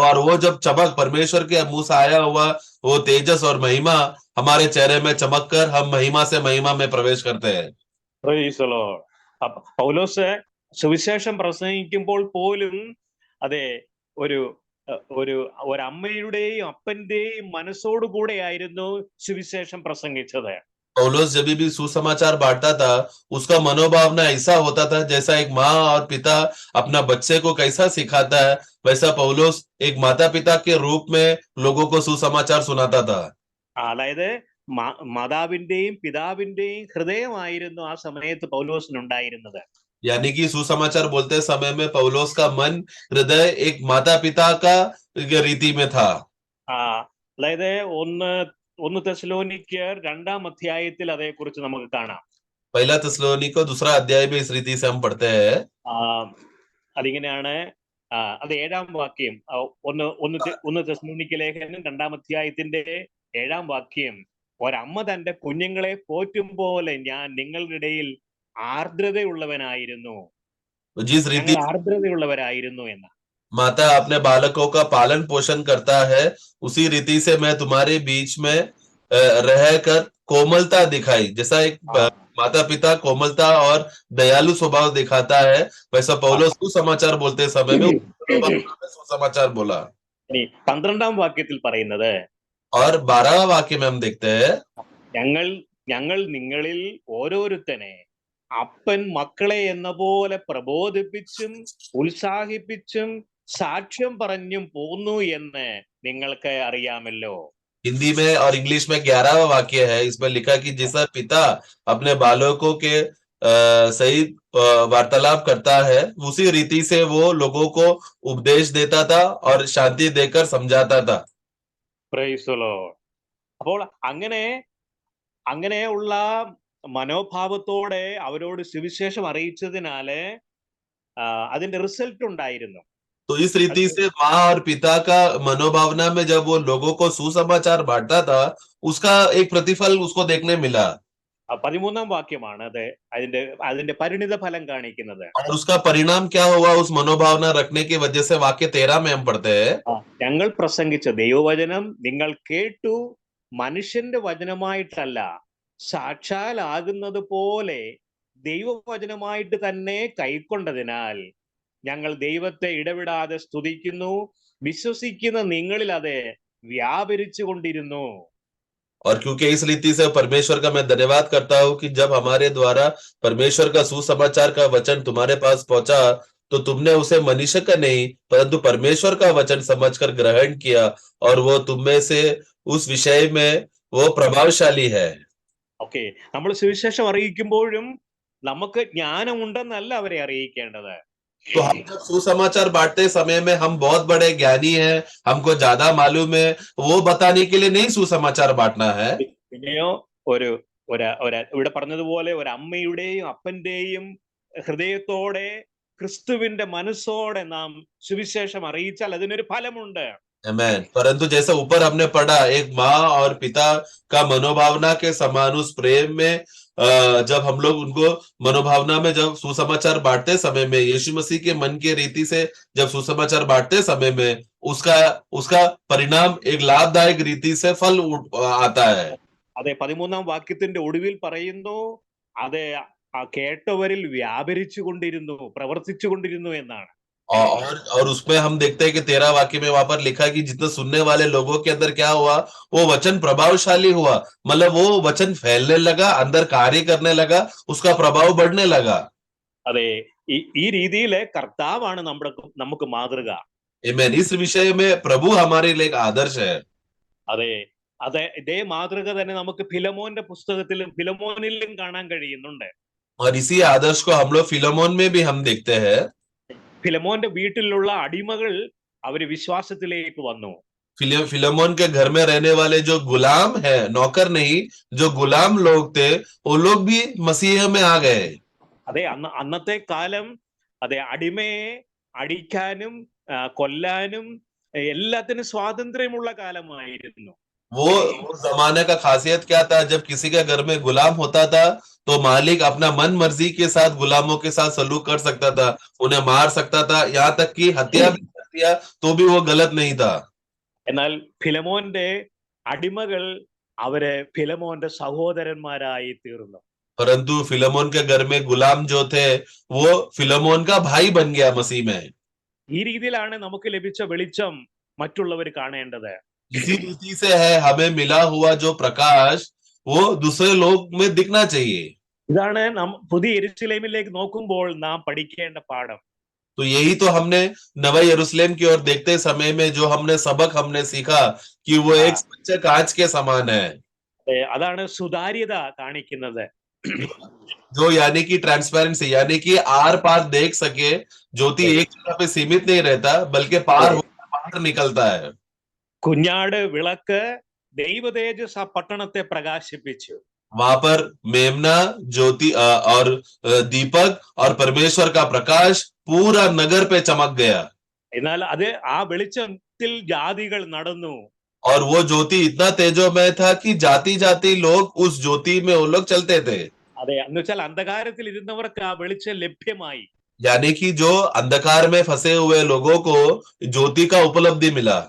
और वो जब चमक परमेश्वर के मुंह से आया हुआ वो तेजस और महिमा हमारे चेहरे में चमक कर हम महिमा से महिमा में प्रवेश करते हैं. Praise the Lord. പൗലോസ് സുവിശേഷം പ്രസംഗിക്കുമ്പോൾ പോലും അതെ ഒരു ഒരമ്മയുടെയും അപ്പന്റെയും മനസ്സോടുകൂടെയായിരുന്നു സുവിശേഷം പ്രസംഗിച്ചത്. पौलुस जब भी सुसमाचार बांटता था उसका मनोभावना ऐसा होता था जैसा एक माँ और पिता अपना बच्चे को कैसा सिखाता है, वैसा पौलुस एक माता पिता के रूप में लोगों को सुसमाचार सुनाता था. അതായത് മാതാവിന്റെയും പിതാവിന്റെയും ഹൃദയമായിരുന്നു ആ സമയത്ത് പൗലോസിനുണ്ടായിരുന്നത്. यानी कि सुसमाचार बोलते समय में पौलुस का मन हृदय एक माता पिता का रीति में था. അതായത് 1 തെസ്സലോനിക്കർ 2-ാം അധ്യായത്തിൽ അതേക്കുറിച്ച് നമുക്ക് കാണാം. पहला थिस्सलुनीको 2 अध्याय में इस रीति से हम पढ़ते हैं. അതിങ്ങനെയാണ്, അത് 7-ാം വാക്യം. 1 തെസ്സലോനിക്ക ലേഖനം 2-ാം അധ്യായത്തിന്റെ 7-ാം വാക്യം, ഒരമ്മ തന്റെ കുഞ്ഞുങ്ങളെ പോറ്റും പോലെ ഞാൻ നിങ്ങളുടെ ഇടയിൽ ആർദ്രതയുള്ളവനായിരുന്നു, जिस रीति ആർദ്രതയുള്ളവരായിരുന്നു എന്ന. माता अपने बालकों का पालन पोषण करता है, उसी रीति से मैं तुम्हारे बीच में रहकर कोमलता दिखाई. जैसा एक माता पिता कोमलता और दयालु स्वभाव दिखाता है, वैसा पौलुस सुसमाचार बोलते समय में सुसमाचार बोला. ഇനി 12-ാം വാക്യത്തിൽ പറയുന്നത്, और 12वां वाक्य में हम देखते हैं, ഞങ്ങൾ നിങ്ങളിൽ ഓരോരുത്തനെ അപ്പൻ മക്കളെ എന്ന പോലെ പ്രബോധിപ്പിച്ചും ഉത്സാഹിപ്പിച്ചും സാക്ഷ്യം പറഞ്ഞും പോന്നു എന്ന് നിങ്ങൾക്ക് അറിയാമല്ലോ. हिंदी में और इंग्लिश में 11वां वाक्य है, इसमें लिखा कि जैसा पिता अपने बालकों के सही वार्तालाप करता है, उसी रीति से वो लोगों को उपदेश देता था और शांति देकर समझाता था. Praise the Lord. അപ്പോൾ അങ്ങനെയുള്ള മനോഭാവത്തോടെ അവരോട് സുവിശേഷം അറിയിച്ചതിനാല് അതിന്റെ റിസൾട്ട് ഉണ്ടായിരുന്നു. तो इस रीति से माँ और पिता का मनोभावना में जब वो लोगों को सुसमाचार बांटता था, उसका एक प्रतिफल उसको देखने मिला. 13ാം വാക്യമാണ് അതിന്റെ പരിണിത ഫലം കാണിക്കുന്നത്. और उसका परिणाम क्या हुआ उस मनोभावना रखने की वजह से, वाक्य 13 में हम पढ़ते हैं, ഞങ്ങൾ പ്രസംഗിച്ച ദൈവവചനം നിങ്ങൾ കേട്ടു, മനുഷ്യന്റെ വചനമായിട്ടല്ല, സാക്ഷാലാകുന്നത് പോലെ ദൈവവചനമായിട്ട് തന്നെ കൈക്കൊണ്ടതിനാൽ ഞങ്ങൾ ദൈവത്തെ ഇടവിടാതെ സ്തുതിക്കുന്നു, വിശ്വസിക്കുന്ന നിങ്ങളിൽ അത് വ്യാപരിച്ചു കൊണ്ടിരുന്നു. और क्योंकि इस रीति से परमेश्वर का मैं धन्यवाद करता हूं कि जब हमारे द्वारा परमेश्वर का सुसमाचार का वचन तुम्हारे पास पहुंचा, तो तुमने उसे मनुष्य का नहीं परंतु परमेश्वर का वचन समझकर ग्रहण किया, और वो तुम में से उस विषय में वो प्रभावशाली है. ഓക്കെ, നമ്മൾ സുവിശേഷം അറിയിക്കുമ്പോഴും നമുക്ക് ജ്ഞാനമുണ്ടെന്നല്ല അവരെ അറിയിക്കേണ്ടത്. तो हम जब सुसमाचार बांटते समय में हम बहुत बड़े ज्ञानी हैं, हमको ज्यादा मालूम है, वो बताने के लिए नहीं सुसमाचार बांटना है. പിന്നെയോ ഇവിടെ പറഞ്ഞതുപോലെ ഒരു അമ്മയുടെയും അപ്പന്റെയും ഹൃദയത്തോടെ ക്രിസ്തുവിന്റെ മനസ്സോടെ നാം സുവിശേഷം അറിയിച്ചാൽ അതിനൊരു ഫലമുണ്ട്. Amen. परंतु जैसे ऊपर हमने पढ़ा, एक माँ और पिता का मनोभावना के समान उस प्रेम में जब हम लोग उनको मनोभावना में जब सुसमाचार बांटते समय में, यीशु मसीह के मन की रीति से जब सुसमाचार बांटते समय में, उसका परिणाम एक लाभदायक रीति से फल आता है. അതെ, 13ാം വാക്യത്തിന്റെ ഒടുവിൽ പറയുന്നു, അത് കേട്ടവരിൽ വ്യാപരിച്ചു കൊണ്ടിരുന്നു, പ്രവർത്തിച്ചു കൊണ്ടിരുന്നു എന്നാണ്. और उसमें हम देखते हैं कि 13 वाक्य में वहां पर लिखा कि जितने सुनने वाले लोगों के अंदर क्या हुआ, वो वचन प्रभावशाली हुआ, मतलब वो वचन फैलने लगा, अंदर कार्य करने लगा, उसका प्रभाव बढ़ने लगा. അതെ, ഈ രീതിയിൽ കർത്താവാണ് നമുക്ക് മാതൃക. Amen. इस विषय में प्रभु हमारे लिए एक आदर्श है. അതെ, ഇതേ മാതൃക തന്നെ നമുക്ക് ഫിലോമോനിലും കാണാൻ കഴിയുന്നുണ്ട്. और इसी आदर्श को हम लोग फिलोमोन में भी हम देखते हैं. ഫിലോമോന്റെ വീട്ടിലുള്ള അടിമകൾ അവര് വിശ്വാസത്തിലേക്ക് വന്നു. फिलोमोन के घर में रहने वाले जो गुलाम है, नौकर नहीं, जो गुलाम लोग थे, वो लोग भी मसीह में आ गए. അതെ, അന്നത്തെ കാലം അടിമയെ അടിക്കാനും കൊല്ലാനും എല്ലാത്തിനും സ്വാതന്ത്ര്യമുള്ള കാലമായിരുന്നു. वो जमाने का खासियत क्या था, जब किसी के घर में गुलाम होता था तो मालिक अपना मन मर्जी के साथ गुलामों के साथ सलूक कर सकता था, उन्हें मार सकता था, यहाँ तक कि हत्या भी कर दिया तो भी वो गलत नहीं था. എന്നാൽ ഫിലോമോന്റെ അടിമകൾ അവര് ഫിലോമോന്റെ സഹോദരന്മാരായി തീർന്നു. परंतु फिलोमोन के घर में गुलाम जो थे, वो फिलोमोन का भाई बन गया मसीह में. ഈ രീതിയിലാണ് നമുക്ക് ലഭിച്ച വെളിച്ചം മറ്റുള്ളവർ കാണേണ്ടത്. इसी रीति से है हमें मिला हुआ जो प्रकाश, वो दूसरे लोग में दिखना चाहिए. ഇതാണ് പുതിയ യെരുശലേമിലേക്ക് നോക്കുമ്പോൾ നാം പഠിക്കേണ്ട പാഠം. तो यही तो हमने नवा यरूशलेम की ओर देखते समय में जो हमने सबक हमने सीखा कि वो एक सच्चे कांच के समान है. അതാണ് സുതാര്യത കാണിക്കുന്നത്. जो यानी कि ट्रांसपेरेंसी, यानी कि आर पार देख सके, ज्योति एक जगह पे सीमित नहीं रहता बल्कि पार होकर बाहर निकलता है. കുഞ്ഞാട് വിളക്ക് ദൈവ തേജസ് ആ പട്ടണത്തെ പ്രകാശിപ്പിച്ചു. वहां पर मेमना, ज्योति और दीपक और परमेश्वर का प्रकाश पूरा नगर पे चमक गया. എന്നാൽ ആ വെളിച്ചത്തിൽ ജാതികൾ നടന്നു. और वो ज्योति इतना तेजोमय था कि जाति जाति लोग उस ज्योति में वो लोग चलते थे. അതെ, എന്നുവെച്ചാൽ അന്ധകാരത്തിൽ ഇരുന്നവർക്ക് ആ വെളിച്ചം ലഭ്യമായി. यानी कि जो अंधकार में फंसे हुए लोगों को ज्योति का उपलब्धि मिला.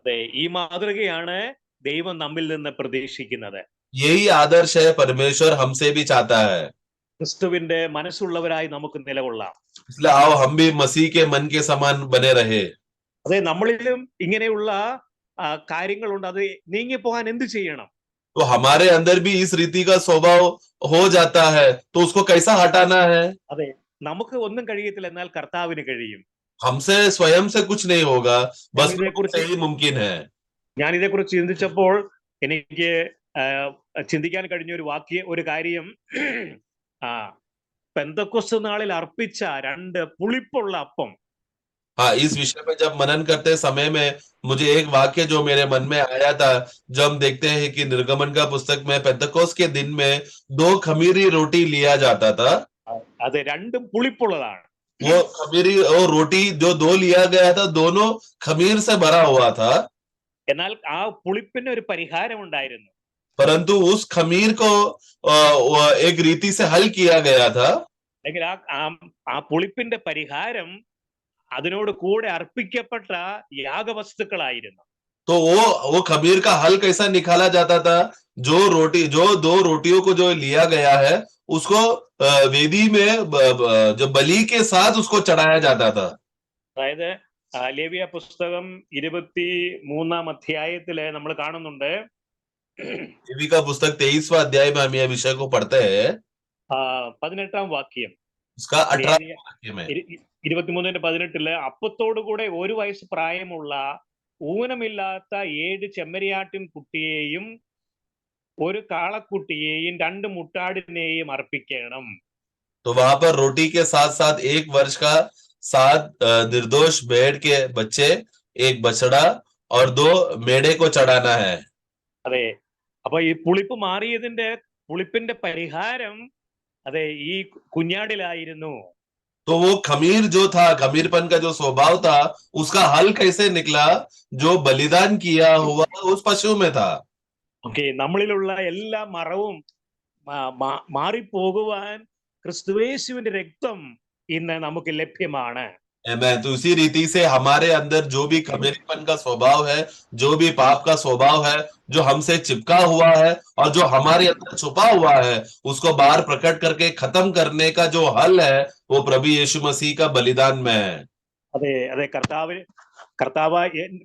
അതെ, ഈ മാതൃകയാണ് ദൈവം നമ്മിൽ നിന്ന് പ്രതീക്ഷിക്കുന്നത്. यही आदर्श है परमेश्वर हमसे भी चाहता है. ക്രിസ്തുവിന്റെ മനസ്സുള്ളവരായി നമുക്ക് നിലകൊള്ളാം. इसलिए आओ हम भी मसीह के मन के समान बने रहे. അതെ, നമ്മളിലും ഇങ്ങനെയുള്ള കാര്യങ്ങളുണ്ട്. അത് നീങ്ങിപ്പോകാൻ എന്ത് ചെയ്യണം? तो हमारे अंदर भी इस रीति का स्वभाव हो जाता है, तो उसको कैसा हटाना है? അതെ, നമുക്ക് ഒന്നും കഴിയത്തില്ല, എന്നാൽ കർത്താവിന് കഴിയും. हमसे स्वयं से कुछ नहीं होगा, बस ഞാൻ प्रभु से ही मुमकिन है. ഞാൻ ഇതേക്കുറിച്ച് ചിന്തിച്ചപ്പോൾ എനിക്ക് ചിന്തിക്കാൻ കഴിഞ്ഞ ഒരു കാര്യം, പെന്തക്കോസ്ത് നാളിൽ അർപ്പിച്ച 2 പുളിപ്പുള്ള അപ്പം. हाँ, इस विषय में जब मनन करते समय में मुझे एक वाक्य जो मेरे मन में आया था, जब हम देखते हैं कि निर्गमन का पुस्तक में पेंतकोस्त के दिन में 2 खमीरी रोटी लिया जाता था. അത് 2 പുളിപ്പുള്ളതാണ്. वो खमीरी और रोटी जो 2 लिया गया था, दोनों खमीर से भरा हुआ था. എന്നാൽ ആ പുളിപ്പിന് ഒരു പരിഹാരം ഉണ്ടായിരുന്നു. परंतु उस खमीर को एक रीति से हल किया गया था. അല്ലെങ്കിൽ ആ പുളിപ്പിന്റെ പരിഹാരം അതിനോട് കൂടെ അർപ്പിക്കപ്പെട്ട യാഗവസ്തുക്കളായിരുന്നു. तो वो खमीर का हल कैसा निकाला जाता था? जो 2 रोटियों को जो लिया गया है, उसको वेदी में जो बलि के साथ उसको चढ़ाया जाता था. അതായത് ലേവ്യ പുസ്തകം 23-ാം അധ്യായത്തില് നമ്മൾ കാണുന്നുണ്ട്, लेवी का पुस्तक 23वां अध्याय में हम यह विषय को पढ़ते हैं. 18-ാം വാക്യം, उसका 18वां वाक्य में 23:18 അപ്പത്തോടുകൂടെ 1 വയസ്സ് പ്രായമുള്ള ഊനമില്ലാത്ത 7 ചെമ്മരിയാട്ടിൻ കുട്ടിയെയും 1 കാളക്കുട്ടിയെയും 2 മുട്ടാടിനെയും അർപ്പിക്കണം. तो वहां पर रोटी के साथ साथ 1 वर्ष का 7 निर्दोष भेड़ के बच्चे, 1 बछड़ा और 2 मेढ़े को चढ़ाना है. അതെ, അപ്പൊ ഈ പുളിപ്പിന്റെ പരിഹാരം അതെ ഈ കുഞ്ഞാടിലായിരുന്നു. तो वो खमीर जो था, खमीरपन का जो स्वभाव था, उसका हल कैसे निकला? जो बलिदान किया हुआ उस पशु में था. ഓക്കെ, നമ്മളിലുള്ള എല്ലാ മറവും മാറിപ്പോകുവാൻ ക്രിസ്തുയേശുവിന്റെ രക്തം ഇന്ന് നമുക്ക് ലഭ്യമാണ്. मैं तो उसी रीति से हमारे अंदर जो भी खमीरपन का स्वभाव है, जो भी पाप का स्वभाव है, जो हमसे चिपका हुआ है और जो हमारे अंदर छुपा हुआ है, उसको बाहर प्रकट करके खत्म करने का जो हल है, वो प्रभु यीशु मसीह का बलिदान में है. അതെ അതെ,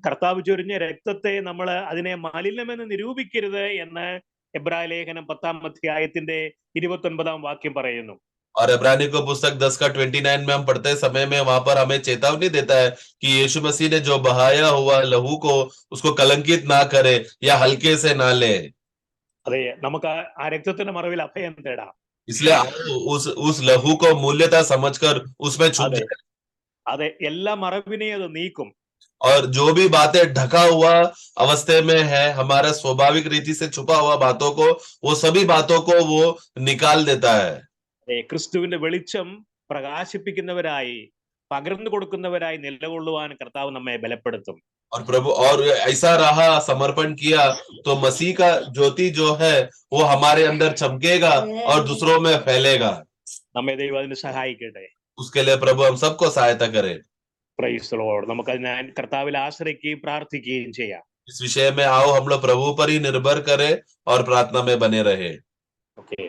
കർത്താവ് ചൊരിഞ്ഞ രക്തത്തെ നമ്മൾ അതിനെ മാലിന്യമെന്ന് നിരൂപിക്കരുത് എന്ന് എബ്രായ ലേഖനം 10-ാം അധ്യായത്തിന്റെ 29-ാം വാക്യം പറയുന്നു. और इब्रानी को पुस्तक 10 का 29 में हम पढ़ते समय में वहां पर हमें चेतावनी देता है कि यीशु मसीह ने जो बहाया हुआ लहू को उसको कलंकित ना करे या हल्के से ना ले. അതെ, നമുക്ക് ആ രക്തത്തിന്റെ മറവിൽ അഭയം തേടാം. इसलिए उस लहू को मूल्यता समझकर उसमें छुप जाए. അതെ, എല്ലാ മറവിനെയും അത് നീക്കും. और जो भी बातें ढका हुआ अवस्था में है, हमारा स्वाभाविक रीति से छुपा हुआ बातों को, वो सभी बातों को वो निकाल देता है. ക്രിസ്തുവിന്റെ വെളിച്ചം പ്രകാശിപ്പിക്കുന്നവരായി പകർന്നു കൊടുക്കുന്നവരായി നിലകൊള്ളുവാൻ കർത്താവ് നമ്മെ ബലപ്പെടുത്തും. और प्रभु और ऐसा रहा समर्पण किया तो मसीह का ज्योति जो है वो हमारे अंदर चमकेगा और दूसरों में फैलेगा. നമ്മെ ദൈവം അതിന് സഹായിക്കട്ടെ. उसके लिए प्रभु हम सबको सहायता करे. Praise the Lord. നമുക്ക് അതിനെ കർത്താവിൽ ആശ്രയിക്കുകയും പ്രാർത്ഥിക്കുകയും ചെയ്യാം. इस विषय में आओ हम लोग प्रभु पर ही निर्भर करें और प्रार्थना में बने रहे. ഓക്കെ.